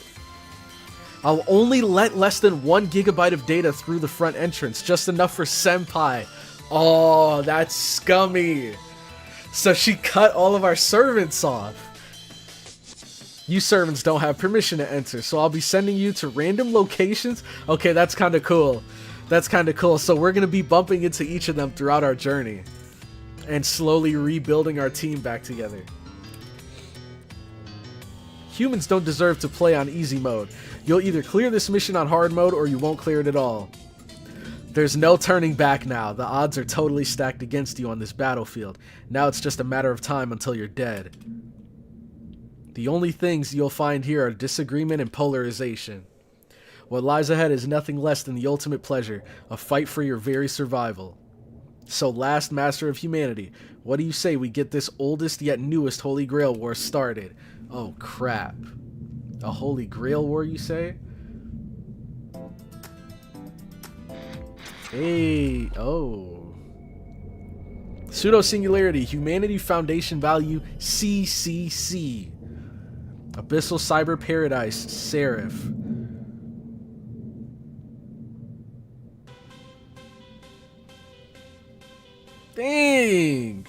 I'll only let less than 1 gigabyte of data through the front entrance, just enough for Senpai. Oh, that's scummy. So she cut all of our servants off. You servants don't have permission to enter, so I'll be sending you to random locations. Okay, that's kind of cool. That's kind of cool. So we're going to be bumping into each of them throughout our journey and slowly rebuilding our team back together. Humans don't deserve to play on easy mode. You'll either clear this mission on hard mode or you won't clear it at all. There's no turning back now. The odds are totally stacked against you on this battlefield. Now it's just a matter of time until you're dead. The only things you'll find here are disagreement and polarization. What lies ahead is nothing less than the ultimate pleasure, a fight for your very survival. So, last master of humanity, what do you say we get this oldest yet newest Holy Grail War started? Oh crap. A Holy Grail War, you say? Hey, oh. Pseudo-Singularity, Humanity Foundation Value, CCC. Abyssal Cyber Paradise, Seraph. Dang!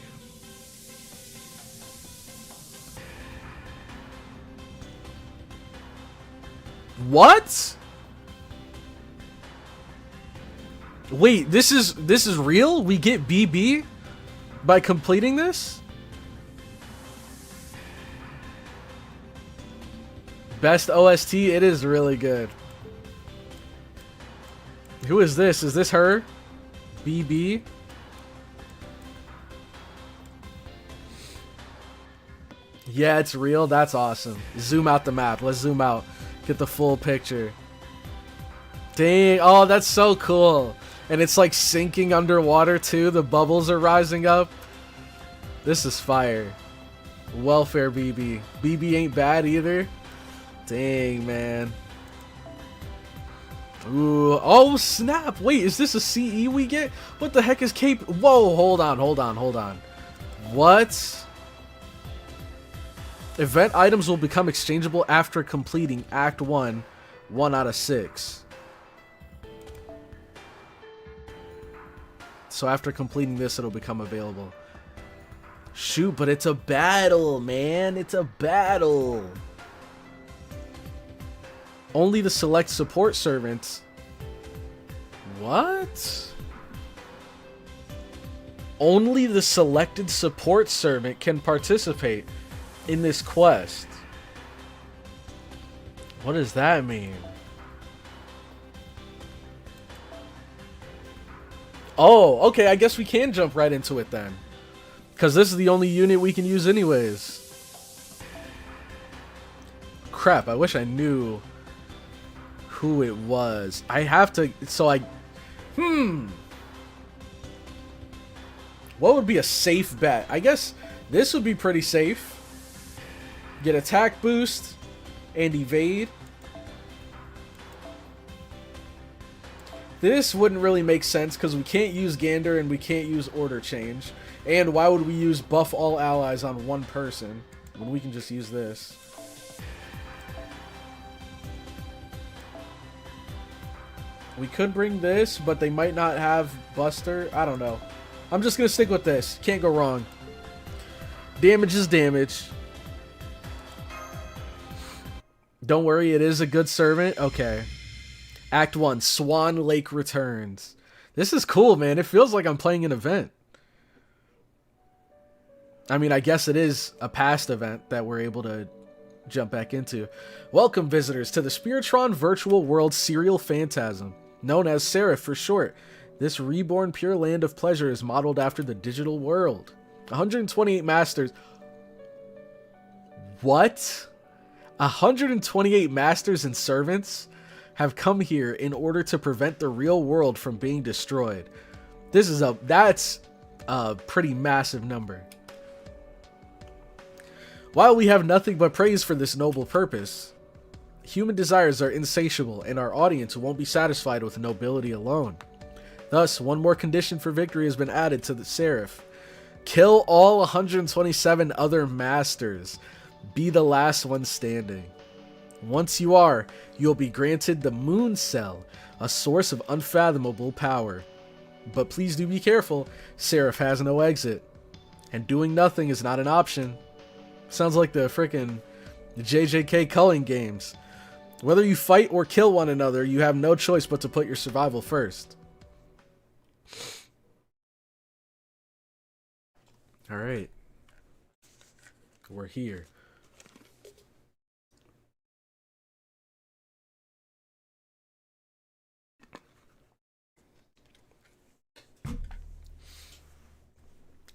What? Wait, this is real? We get BB by completing this? Best OST, it is really good. Who is this? Is this her? BB? Yeah, it's real. That's awesome. Zoom out the map. Let's zoom out. Get the full picture. Dang. Oh, that's so cool. And it's like sinking underwater too. The bubbles are rising up. This is fire. Welfare BB. BB ain't bad either. Dang, man. Ooh. Oh, snap. Wait, is this a CE we get? What the heck is Cape? Whoa, hold on. What? Event items will become exchangeable after completing Act 1, 1 out of 6. So after completing this, it'll become available. Shoot, but it's a battle, man. It's a battle. Only the select support servants. What? Only the selected support servant can participate in this quest. What does that mean? Oh, okay, I guess we can jump right into it then. Because this is the only unit we can use anyways. Crap, I wish I knew who it was. I have to, so I, What would be a safe bet? I guess this would be pretty safe. Get attack boost and evade. This wouldn't really make sense because we can't use Gander and we can't use order change. And why would we use buff all allies on one person when we can just use this? We could bring this, but they might not have Buster. I don't know. I'm just going to stick with this. Can't go wrong. Damage is damage. Don't worry, it is a good servant. Okay. Act 1, Swan Lake returns. This is cool, man. It feels like I'm playing an event. I mean, I guess it is a past event that we're able to jump back into. Welcome, visitors, to the Spiritron Virtual World Serial Phantasm, known as Seraph for short. This reborn pure land of pleasure is modeled after the digital world. 128 masters. What? 128 masters and servants have come here in order to prevent the real world from being destroyed. That's a pretty massive number. While we have nothing but praise for this noble purpose, human desires are insatiable and our audience won't be satisfied with nobility alone. Thus, one more condition for victory has been added to the Seraph. Kill all 127 other masters. Be the last one standing. Once you are, you'll be granted the Moon Cell, a source of unfathomable power. But please do be careful, Seraph has no exit. And doing nothing is not an option. Sounds like the frickin' JJK culling games. Whether you fight or kill one another, you have no choice but to put your survival first. Alright. We're here.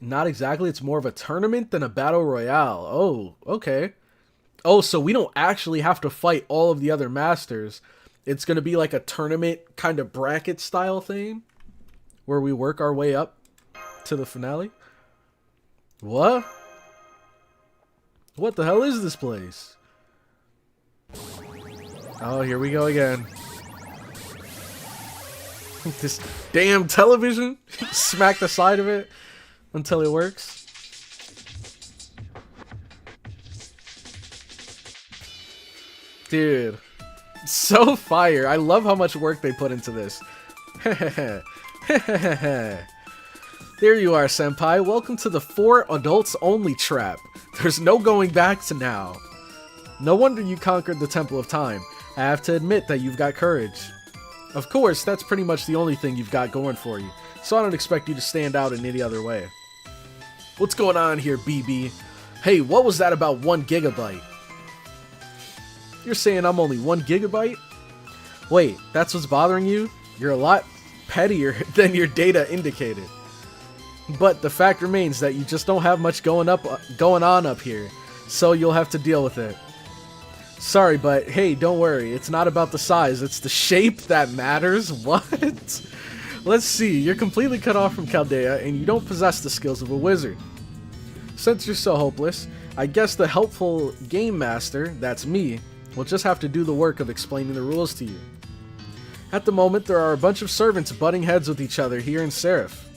Not exactly. It's more of a tournament than a battle royale. Oh, okay. Oh, so we don't actually have to fight all of the other masters. It's going to be like a tournament kind of bracket style thing where we work our way up to the finale. What? What the hell is this place? Oh, here we go again. This damn television. Smack the side of it until it works. Dude, so fire. I love how much work they put into this. There you are, senpai. Welcome to the 4 adults only trap. There's no going back to now. No wonder you conquered the Temple of Time. I have to admit that you've got courage. Of course, that's pretty much the only thing you've got going for you, so I don't expect you to stand out in any other way. What's going on here, BB? Hey, what was that about 1 gigabyte? You're saying I'm only 1 gigabyte? Wait, that's what's bothering you? You're a lot pettier than your data indicated. But the fact remains that you just don't have much going on up here, so you'll have to deal with it. Sorry, but hey, don't worry. It's not about the size, it's the shape that matters. What? Let's see. You're completely cut off from Chaldea, and you don't possess the skills of a wizard. Since you're so hopeless, I guess the helpful game master, that's me, will just have to do the work of explaining the rules to you. At the moment, there are a bunch of servants butting heads with each other here in Seraph.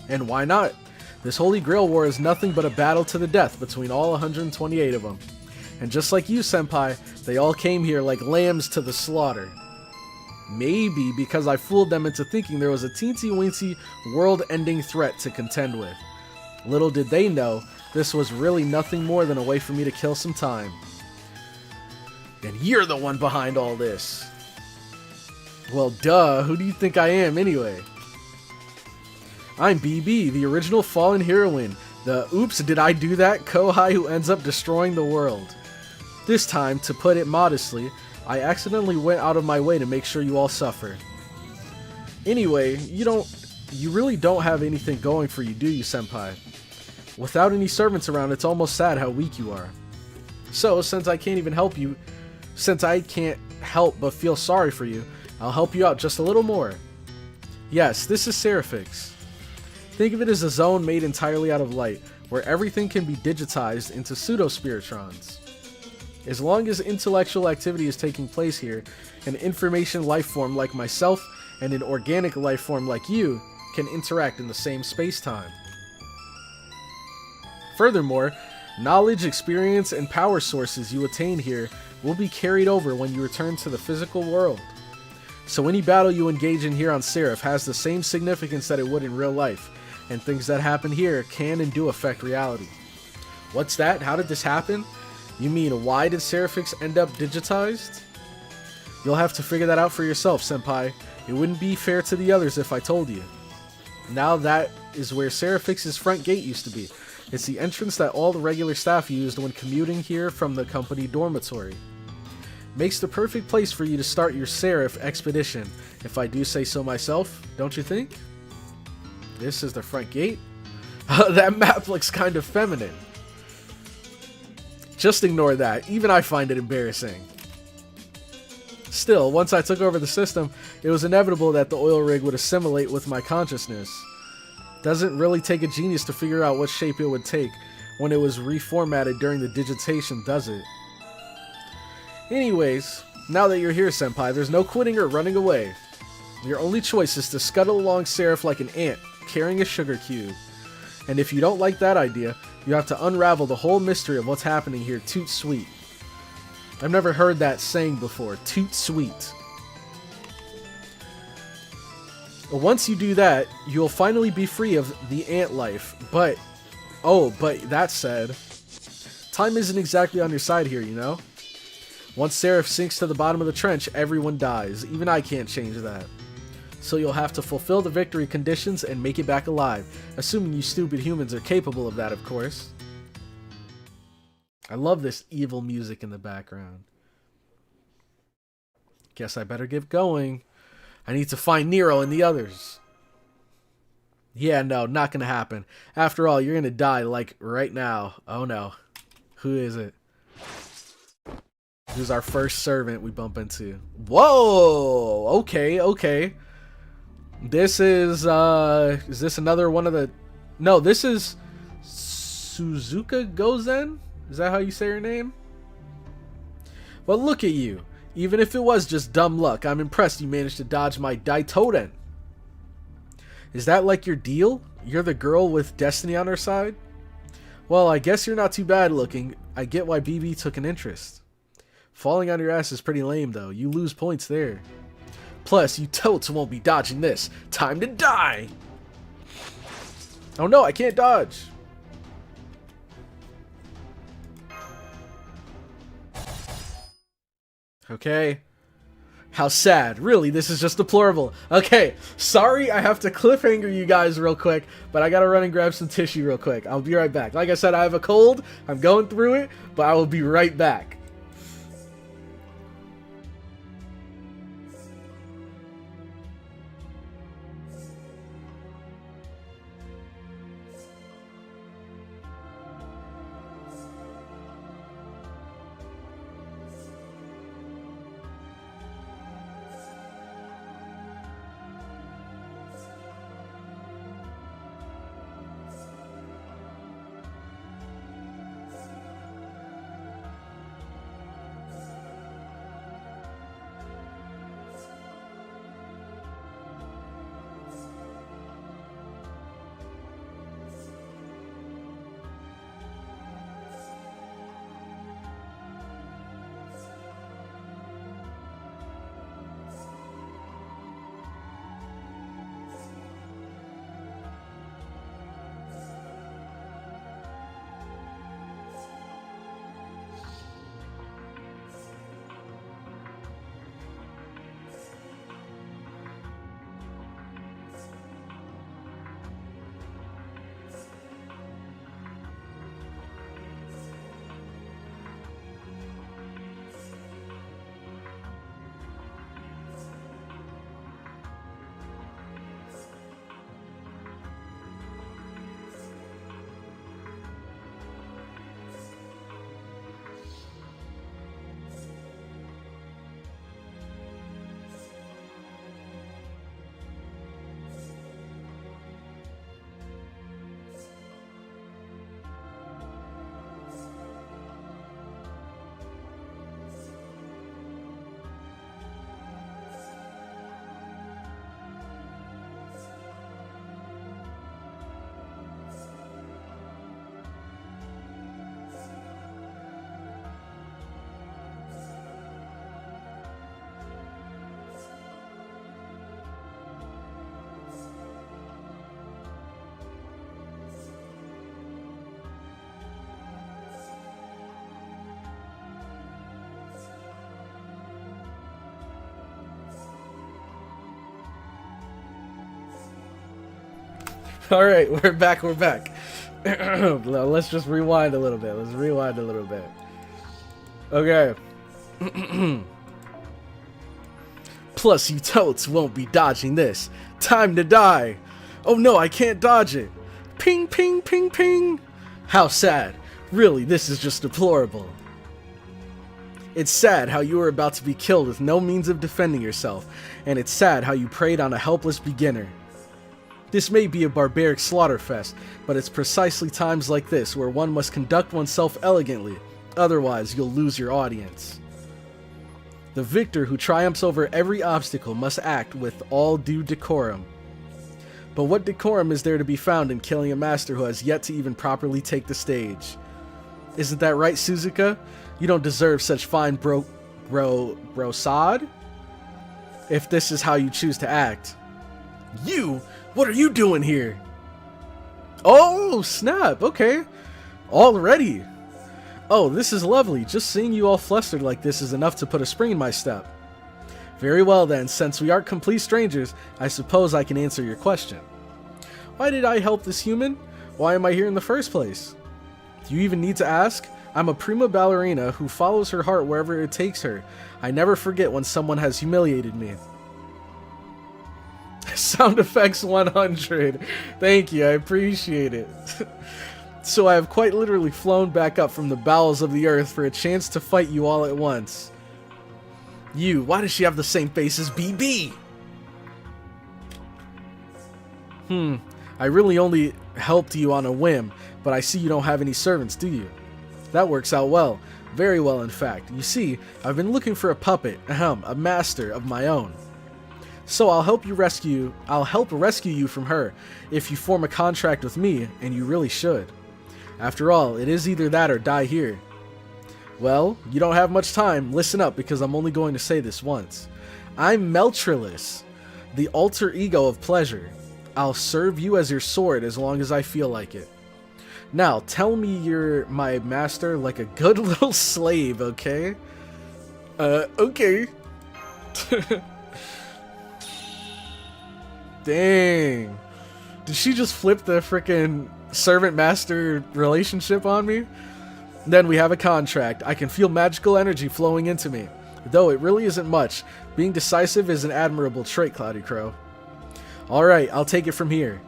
And why not? This Holy Grail War is nothing but a battle to the death between all 128 of them. And just like you, senpai, they all came here like lambs to the slaughter. Maybe because I fooled them into thinking there was a teensy-weensy world-ending threat to contend with. Little did they know, this was really nothing more than a way for me to kill some time. And you're the one behind all this. Well, duh, who do you think I am anyway? I'm BB, the original fallen heroine, the oops did I do that Kohai who ends up destroying the world. This time, to put it modestly, I accidentally went out of my way to make sure you all suffer. Anyway, you really don't have anything going for you, do you, senpai? Without any servants around, it's almost sad how weak you are. So, since I can't help but feel sorry for you, I'll help you out just a little more. Yes, this is Seraphix. Think of it as a zone made entirely out of light, where everything can be digitized into pseudo-spiritrons. As long as intellectual activity is taking place here, an information life form like myself and an organic life form like you can interact in the same space-time. Furthermore, knowledge, experience, and power sources you attain here will be carried over when you return to the physical world. So any battle you engage in here on Seraph has the same significance that it would in real life, and things that happen here can and do affect reality. What's that? How did this happen? You mean, why did Seraphix end up digitized? You'll have to figure that out for yourself, senpai. It wouldn't be fair to the others if I told you. Now that is where Seraphix's front gate used to be. It's the entrance that all the regular staff used when commuting here from the company dormitory. Makes the perfect place for you to start your Seraph expedition, if I do say so myself, don't you think? This is the front gate? That map looks kind of feminine. Just ignore that. Even I find it embarrassing. Still, once I took over the system, it was inevitable that the oil rig would assimilate with my consciousness. Doesn't really take a genius to figure out what shape it would take when it was reformatted during the digitation, does it? Anyways, now that you're here, Senpai, there's no quitting or running away. Your only choice is to scuttle along Seraph like an ant, carrying a sugar cube. And if you don't like that idea, you have to unravel the whole mystery of what's happening here toot sweet. I've never heard that saying before, toot sweet. Once you do that, you'll finally be free of the ant life, but that said, time isn't exactly on your side here, you know? Once Seraph sinks to the bottom of the trench, everyone dies. Even I can't change that. So you'll have to fulfill the victory conditions and make it back alive, assuming you stupid humans are capable of that, of course. I love this evil music in the background. Guess I better get going. I need to find Nero and the others. Yeah, no, not gonna happen. After all, you're gonna die, like, right now. Oh no. Who is it? Who's our first servant we bump into? Whoa! Okay. This is this another one of the... No, this is Suzuka Gozen? Is that how you say her name? Well, look at you. Even if it was just dumb luck, I'm impressed you managed to dodge my Daitoden. Is that like your deal? You're the girl with destiny on her side? Well, I guess you're not too bad looking. I get why BB took an interest. Falling on your ass is pretty lame, though. You lose points there. Plus, you totes won't be dodging this. Time to die! Oh no, I can't dodge! Okay. How sad. Really, this is just deplorable. Okay, sorry I have to cliffhanger you guys real quick, but I gotta run and grab some tissue real quick. I'll be right back. Like I said, I have a cold. I'm going through it, but I will be right back. Alright, we're back. Let's just rewind a little bit. Let's rewind a little bit. Okay. Plus, you totes won't be dodging this. Time to die. Oh no, I can't dodge it. Ping, ping, ping, ping. How sad. Really, this is just deplorable. It's sad how you were about to be killed with no means of defending yourself, and it's sad how you preyed on a helpless beginner. This may be a barbaric slaughterfest, but it's precisely times like this where one must conduct oneself elegantly, otherwise you'll lose your audience. The victor who triumphs over every obstacle must act with all due decorum. But what decorum is there to be found in killing a master who has yet to even properly take the stage? Isn't that right, Suzuka? You don't deserve such fine brosade? If this is how you choose to act. You? What are you doing here? Oh, snap. Okay. Already. Oh, this is lovely. Just seeing you all flustered like this is enough to put a spring in my step. Very well then, since we aren't complete strangers, I suppose I can answer your question. Why did I help this human? Why am I here in the first place? Do you even need to ask? I'm a prima ballerina who follows her heart wherever it takes her. I never forget when someone has humiliated me. Sound effects 100. Thank you, I appreciate it. So I have quite literally flown back up from the bowels of the earth for a chance to fight you all at once. You, why does she have the same face as BB? I really only helped you on a whim, but I see you don't have any servants, do you? That works out well. Very well, in fact. You see, I've been looking for a puppet, a master of my own. So I'll help rescue you from her if you form a contract with me, and you really should. After all, it is either that or die here. Well, you don't have much time. Listen up, because I'm only going to say this once. I'm Meltrilis, the alter ego of pleasure. I'll serve you as your sword as long as I feel like it. Now, tell me you're my master like a good little slave, okay? Okay. Dang. Did she just flip the frickin' servant-master relationship on me? Then we have a contract. I can feel magical energy flowing into me. Though it really isn't much. Being decisive is an admirable trait, CloudyCrow. Alright, I'll take it from here.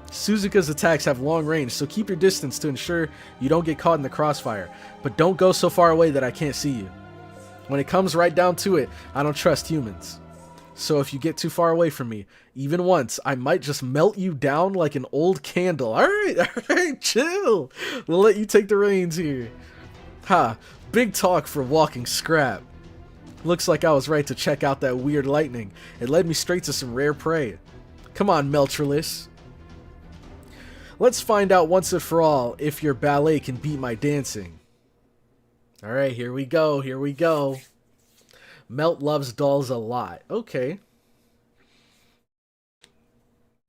Suzuka's attacks have long range, so keep your distance to ensure you don't get caught in the crossfire. But don't go so far away that I can't see you. When it comes right down to it, I don't trust humans. So if you get too far away from me, even once, I might just melt you down like an old candle. Alright, chill. We'll let you take the reins here. Ha, big talk for walking scrap. Looks like I was right to check out that weird lightning. It led me straight to some rare prey. Come on, Meltrilis. Let's find out once and for all if your ballet can beat my dancing. Alright, here we go, here we go. Melt loves dolls a lot. Okay.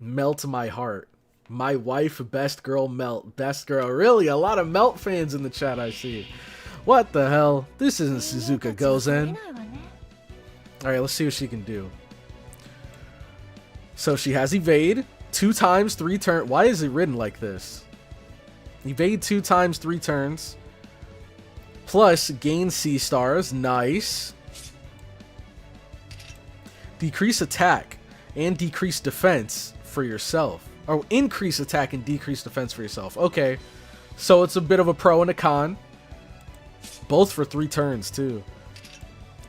Melt my heart. My wife, best girl, Melt. Best girl. Really, a lot of Melt fans in the chat I see. What the hell? This isn't Suzuka Gozen. Alright, let's see what she can do. So she has evade. 2 times 3 turns. Why is it written like this? Evade 2 times 3 turns. Plus gain C stars. Nice. Decrease attack and decrease defense for yourself. Or increase attack and decrease defense for yourself. Okay. So it's a bit of a pro and a con. Both for 3 turns too.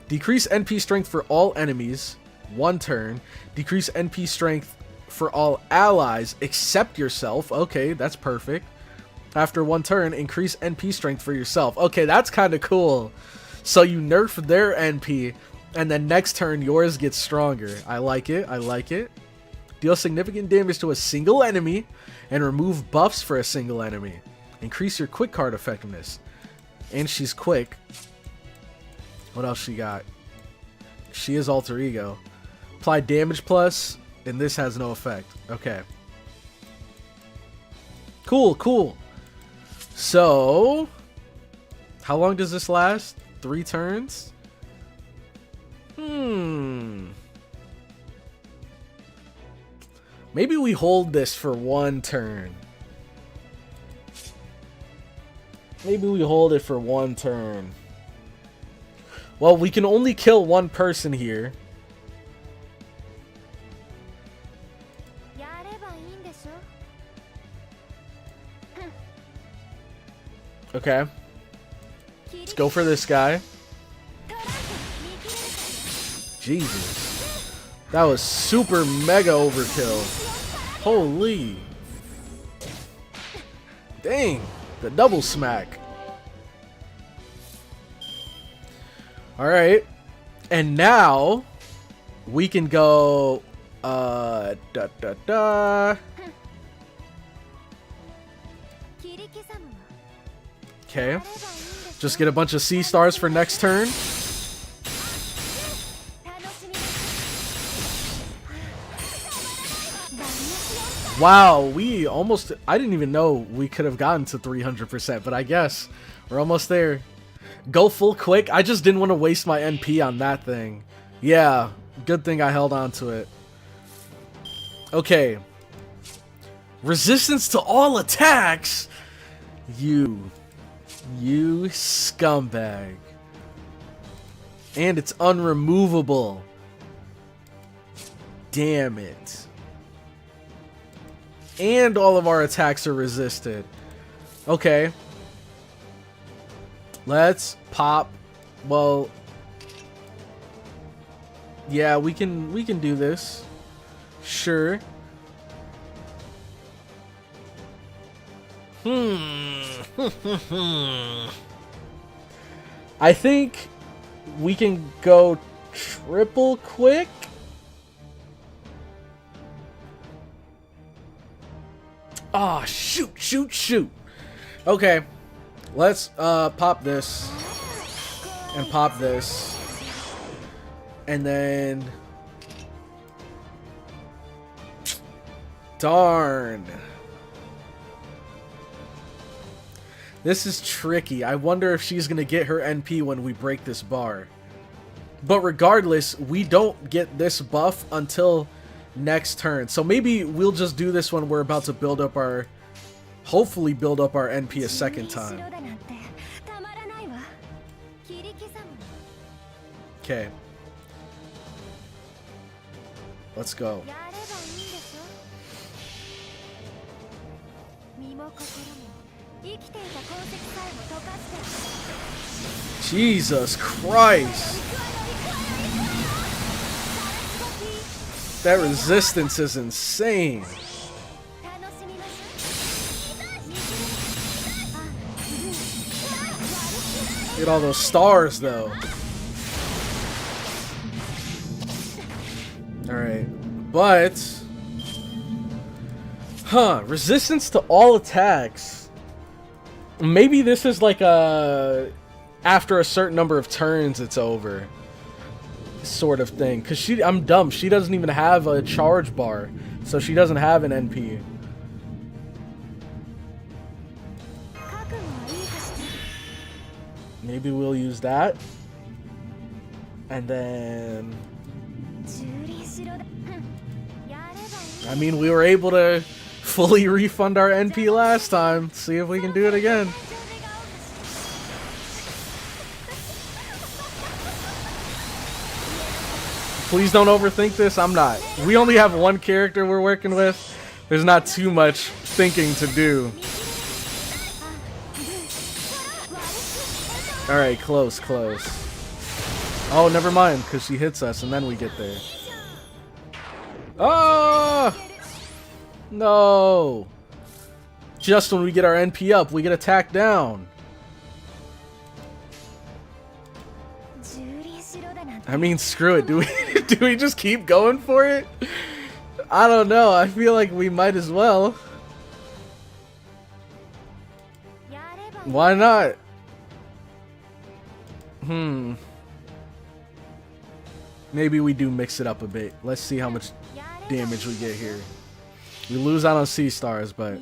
Decrease NP strength for all enemies. 1 turn. Decrease NP strength for all allies except yourself. Okay, that's perfect. After 1 turn, increase NP strength for yourself. Okay, that's kind of cool. So you nerf their NP, and then next turn yours gets stronger. I like it. I like it. Deal significant damage to a single enemy and remove buffs for a single enemy. Increase your quick card effectiveness. And she's quick. What else she got? She is alter ego. Apply damage plus, and this has no effect. Okay. Cool, cool. So, how long does this last? 3 turns? Maybe we hold this for 1 turn. Maybe we hold it for one turn. Well, we can only kill one person here. Okay. Let's go for this guy. Jesus. That was super mega overkill. Holy. Dang. The double smack. Alright. And now we can go Okay. Just get a bunch of C stars for next turn. Wow, we almost... I didn't even know we could have gotten to 300%, but I guess we're almost there. Go full quick. I just didn't want to waste my NP on that thing. Yeah, good thing I held on to it. Okay. Resistance to all attacks? You scumbag. And it's unremovable. Damn it. And all of our attacks are resisted. Okay. Let's pop. Well, yeah, we can do this. Sure. I think we can go triple quick. Ah, shoot. Okay. Let's pop this and pop this. And then darn. This is tricky. I wonder if she's going to get her NP when we break this bar. But regardless, we don't get this buff until next turn. So maybe we'll just do this when we're about to build up our... hopefully build up our NP a second time. Okay. Let's go. Jesus Christ. That resistance is insane. Get all those stars though. Alright. But resistance to all attacks. Maybe this is like a after a certain number of turns it's over sort of thing. Cause I'm dumb. She doesn't even have a charge bar. So she doesn't have an NP. Maybe we'll use that. And then I mean, we were able to fully refund our NP last time. See if we can do it again. Please don't overthink this. I'm not. We only have one character we're working with. There's not too much thinking to do. Alright, close. Oh, never mind, because she hits us and then we get there. Oh! No! Just when we get our NP up, we get attacked down. I mean, screw it. Do we just keep going for it? I don't know. I feel like we might as well. Why not? Maybe we do mix it up a bit. Let's see how much damage we get here. We lose out on C stars, but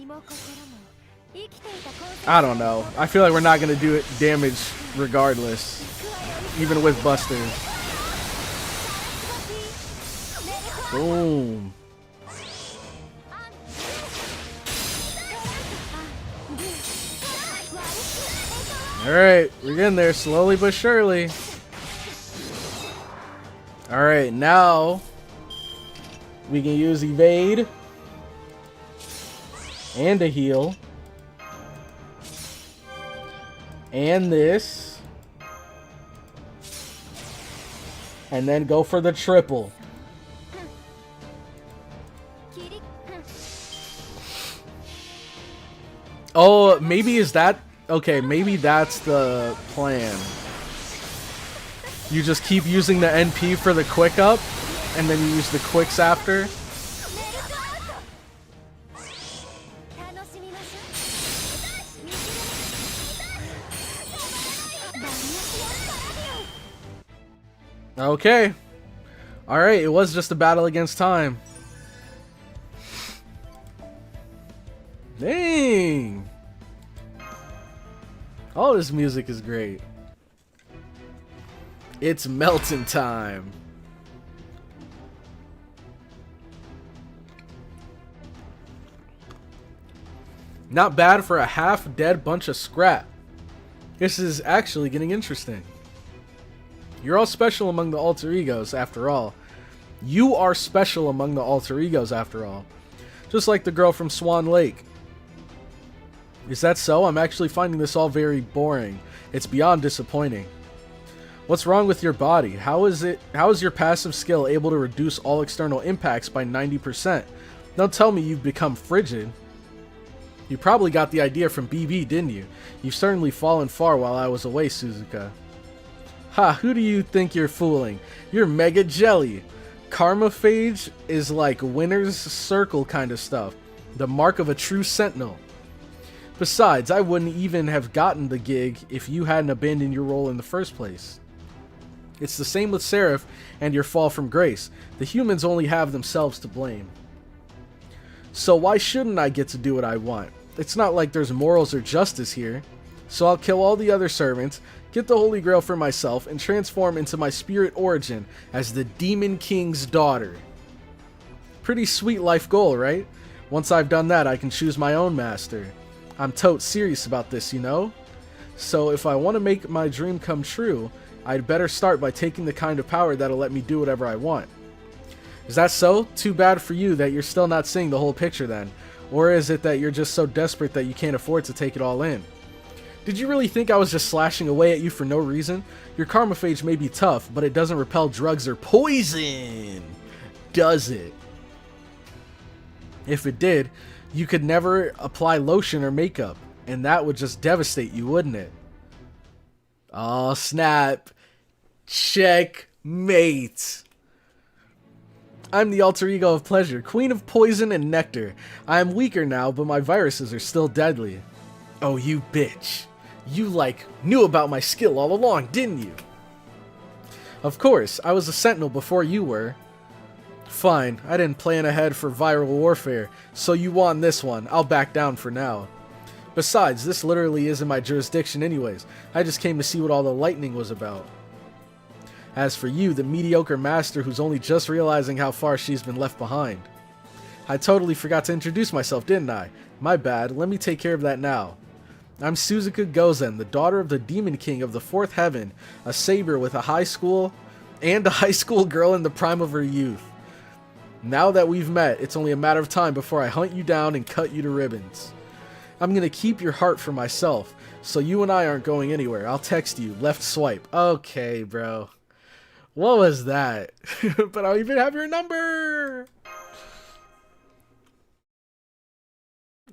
I don't know. I feel like we're not gonna do it damage regardless, even with busters. Boom. Alright, we're getting there slowly but surely. Alright, now we can use evade and a heal. And this. And then go for the triple. Oh, maybe is that... Okay, maybe that's the plan. You just keep using the NP for the quick up, and then you use the quicks after. Okay. Alright, it was just a battle against time. Dang! All this music is great. It's melting time. Not bad for a half-dead bunch of scrap. This is actually getting interesting. You're all special among the alter egos, after all. You are special among the alter egos, after all. Just like the girl from Swan Lake. Is that so? I'm actually finding this all very boring. It's beyond disappointing. What's wrong with your body? How is your passive skill able to reduce all external impacts by 90%? Don't tell me you've become frigid. You probably got the idea from BB, didn't you? You've certainly fallen far while I was away, Suzuka. Ha, who do you think you're fooling? You're mega jelly. Karmaphage is like winner's circle kind of stuff. The mark of a true sentinel. Besides, I wouldn't even have gotten the gig if you hadn't abandoned your role in the first place. It's the same with Seraph and your fall from grace. The humans only have themselves to blame. So why shouldn't I get to do what I want? It's not like there's morals or justice here. So I'll kill all the other servants, get the Holy Grail for myself, and transform into my spirit origin as the Demon King's daughter. Pretty sweet life goal, right? Once I've done that, I can choose my own master. I'm totes serious about this, you know? So if I want to make my dream come true, I'd better start by taking the kind of power that'll let me do whatever I want. Is that so? Too bad for you that you're still not seeing the whole picture then. Or is it that you're just so desperate that you can't afford to take it all in? Did you really think I was just slashing away at you for no reason? Your karmaphage may be tough, but it doesn't repel drugs or poison, does it? If it did, you could never apply lotion or makeup, and that would just devastate you, wouldn't it? Oh, snap. Checkmate. I'm the alter ego of pleasure, queen of poison and nectar. I am weaker now, but my viruses are still deadly. Oh, you bitch. You, knew about my skill all along, didn't you? Of course, I was a sentinel before you were. Fine, I didn't plan ahead for viral warfare, so you won this one. I'll back down for now. Besides, this literally isn't my jurisdiction anyways. I just came to see what all the lightning was about. As for you, the mediocre master who's only just realizing how far she's been left behind. I totally forgot to introduce myself, didn't I? My bad, let me take care of that now. I'm Suzuka Gozen, the daughter of the Demon King of the Fourth Heaven, a saber with a high school girl in the prime of her youth. Now that we've met, it's only a matter of time before I hunt you down and cut you to ribbons. I'm gonna keep your heart for myself, so you and I aren't going anywhere. I'll text you, left swipe. Okay, bro. What was that? But I don't even have your number!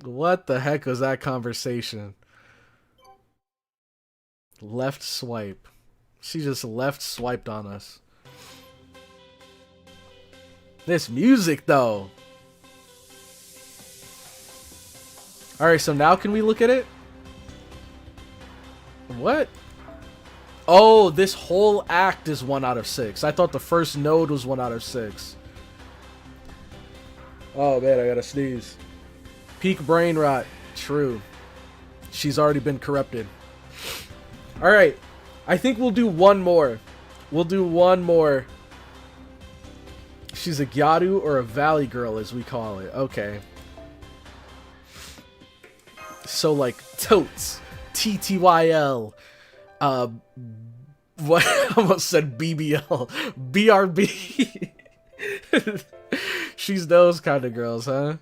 What the heck was that conversation? Left swipe. She just left swiped on us. This music, though. Alright, so now can we look at it? What? Oh, this whole act is 1 out of 6. I thought the first node was 1 out of 6. Oh, man, I gotta sneeze. Peak brain rot. True. She's already been corrupted. Alright. I think we'll do one more. We'll do one more. She's a Gyaru or a Valley Girl, as we call it. Okay. So, totes. TTYL. What? I almost said BBL. BRB. She's those kind of girls, huh?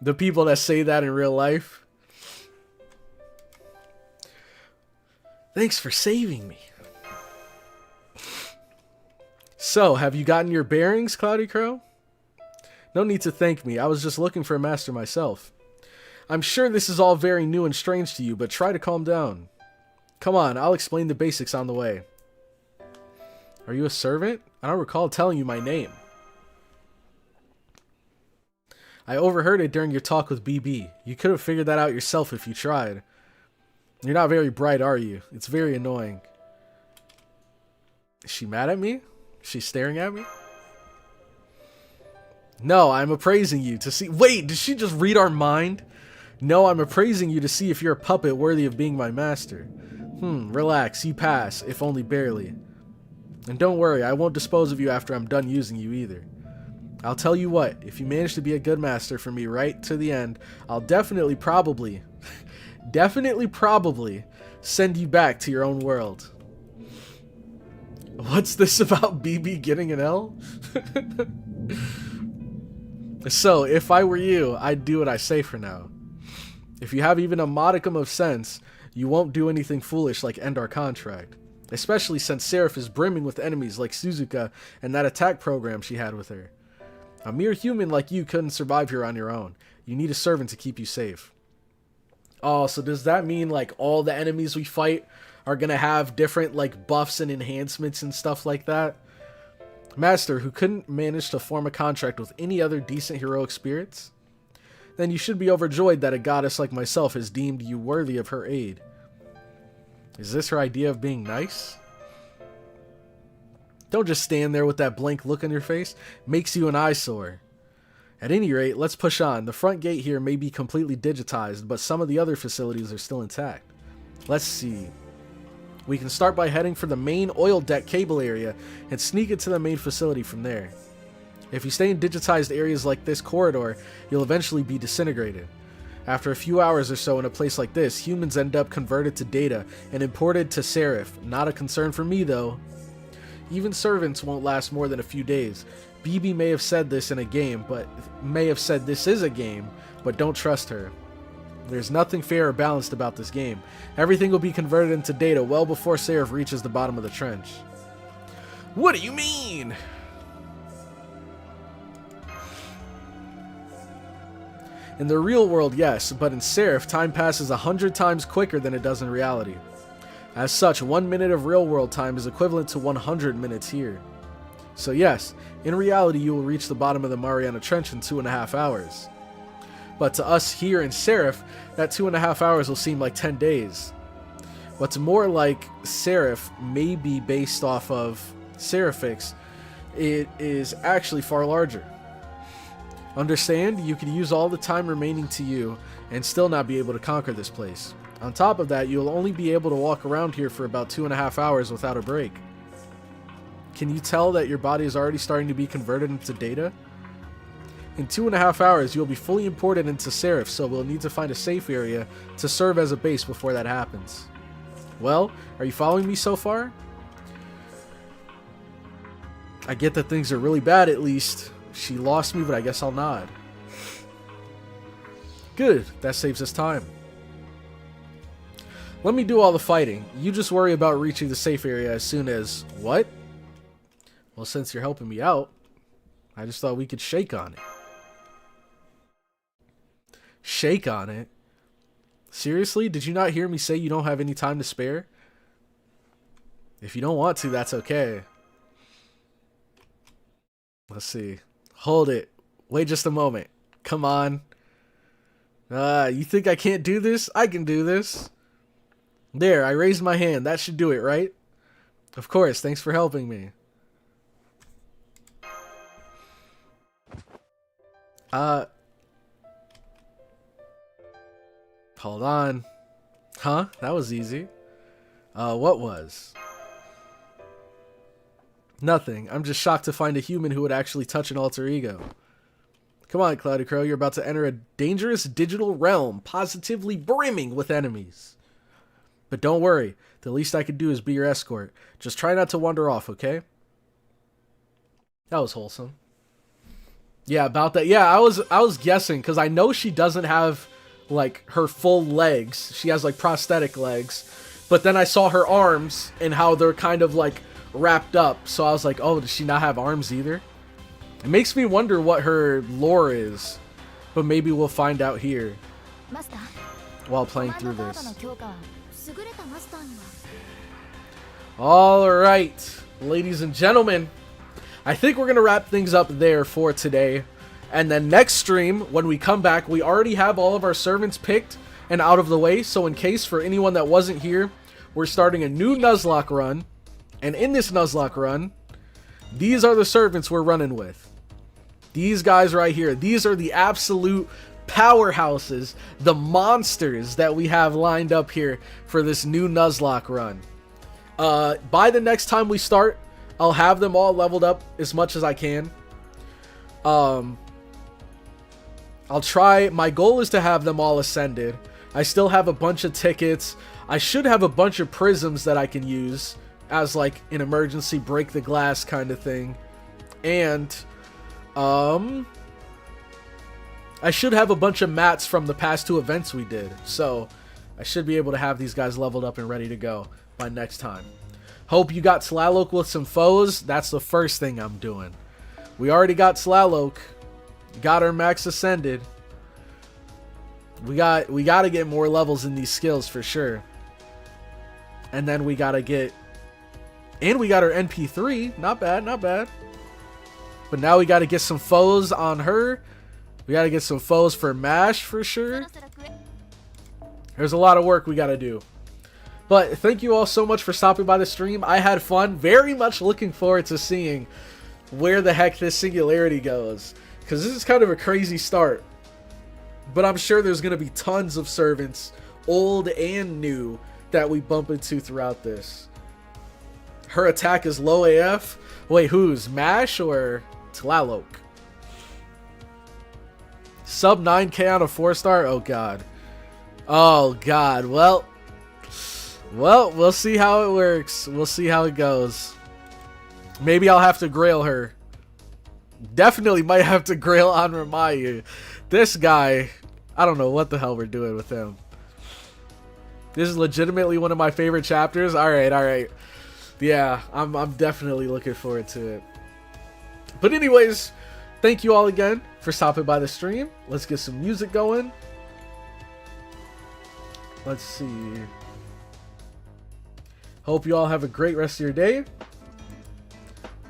The people that say that in real life. Thanks for saving me. So, have you gotten your bearings, CloudyCrow? No need to thank me. I was just looking for a master myself. I'm sure this is all very new and strange to you, but try to calm down. Come on, I'll explain the basics on the way. Are you a servant? I don't recall telling you my name. I overheard it during your talk with BB. You could have figured that out yourself if you tried. You're not very bright, are you? It's very annoying. Is she mad at me? Is she staring at me? No, I'm appraising you to see... Wait, did she just read our mind? No, I'm appraising you to see if you're a puppet worthy of being my master. Relax, you pass, if only barely. And don't worry, I won't dispose of you after I'm done using you either. I'll tell you what, if you manage to be a good master for me right to the end, I'll definitely probably send you back to your own world. What's this about BB getting an L? So, if I were you, I'd do what I say for now. If you have even a modicum of sense, you won't do anything foolish like end our contract. Especially since Seraph is brimming with enemies like Suzuka and that attack program she had with her. A mere human like you couldn't survive here on your own. You need a servant to keep you safe. Oh, so does that mean like all the enemies we fight are gonna have different like buffs and enhancements and stuff like that? Master, who couldn't manage to form a contract with any other decent heroic spirits? Then you should be overjoyed that a goddess like myself has deemed you worthy of her aid. Is this her idea of being nice? Don't just stand there with that blank look on your face. Makes you an eyesore. At any rate, let's push on. The front gate here may be completely digitized, but some of the other facilities are still intact. Let's see. We can start by heading for the main oil deck cable area and sneak into the main facility from there. If you stay in digitized areas like this corridor, you'll eventually be disintegrated. After a few hours or so in a place like this, humans end up converted to data and imported to Seraph. Not a concern for me though. Even servants won't last more than a few days. BB may have said this in a game, but may have said this is a game, but don't trust her. There's nothing fair or balanced about this game. Everything will be converted into data well before Seraph reaches the bottom of the trench. What do you mean? In the real world, yes, but in Seraph, time passes 100 times quicker than it does in reality. As such, 1 minute of real world time is equivalent to 100 minutes here. So yes, in reality you will reach the bottom of the Mariana Trench in 2.5 hours. But to us here in Seraph, that 2.5 hours will seem like 10 days. What's more like Seraph may be based off of Seraphix, it is actually far larger. Understand, you could use all the time remaining to you and still not be able to conquer this place. On top of that, you'll only be able to walk around here for about 2.5 hours without a break. Can you tell that your body is already starting to be converted into data? In 2.5 hours, you'll be fully imported into Seraph, so we'll need to find a safe area to serve as a base before that happens. Well, are you following me so far? I get that things are really bad at least. She lost me, but I guess I'll nod. Good, that saves us time. Let me do all the fighting. You just worry about reaching the safe area as soon as... What? Well, since you're helping me out, I just thought we could shake on it. Shake on it? Seriously? Did you not hear me say you don't have any time to spare? If you don't want to, that's okay. Let's see. Hold it. Wait just a moment. Come on. You think I can't do this? I can do this. There, I raised my hand. That should do it, right? Of course, thanks for helping me. Hold on. Huh? That was easy. What was? Nothing. I'm just shocked to find a human who would actually touch an alter ego. Come on, CloudyCrow. You're about to enter a dangerous digital realm, positively brimming with enemies. But don't worry. The least I could do is be your escort. Just try not to wander off, okay? That was wholesome. Yeah, about that. Yeah, I was guessing because I know she doesn't have like her full legs. She has like prosthetic legs. But then I saw her arms and how they're kind of like wrapped up. So I was like, oh, does she not have arms either? It makes me wonder what her lore is. But maybe we'll find out here while playing through this. Alright, ladies and gentlemen. I think we're going to wrap things up there for today. And then next stream, when we come back, we already have all of our servants picked and out of the way. So in case for anyone that wasn't here, we're starting a new Nuzlocke run. And in this Nuzlocke run, these are the servants we're running with. These guys right here. These are the absolute powerhouses, the monsters that we have lined up here for this new Nuzlocke run. By the next time we start, I'll have them all leveled up as much as I can. I'll try. My goal is to have them all ascended. I still have a bunch of tickets. I should have a bunch of prisms that I can use as like an emergency break the glass kind of thing. And I should have a bunch of mats from the past 2 events we did. So I should be able to have these guys leveled up and ready to go by next time. Hope you got NUZLOCKE with some foes. That's the first thing I'm doing. We already got NUZLOCKE. Got our max ascended. We got to get more levels in these skills for sure. And then we got to get... And we got our NP3. Not bad, not bad. But now we got to get some foes on her. We got to get some foes for MASH for sure. There's a lot of work we got to do. But thank you all so much for stopping by the stream. I had fun. Very much looking forward to seeing where the heck this singularity goes. Because this is kind of a crazy start. But I'm sure there's going to be tons of servants, old and new, that we bump into throughout this. Her attack is low AF. Wait, who's? MASH or NUZLOCKE? Sub 9k on a 4-star? Oh, God. Oh, God. Well, we'll see how it works. We'll see how it goes. Maybe I'll have to grail her. Definitely might have to grail on Ramayu. This guy, I don't know what the hell we're doing with him. This is legitimately one of my favorite chapters. Alright, alright. Yeah, I'm definitely looking forward to it. But anyways, thank you all again for stopping by the stream. Let's get some music going. Let's see. Hope you all have a great rest of your day.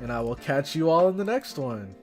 And I will catch you all in the next one.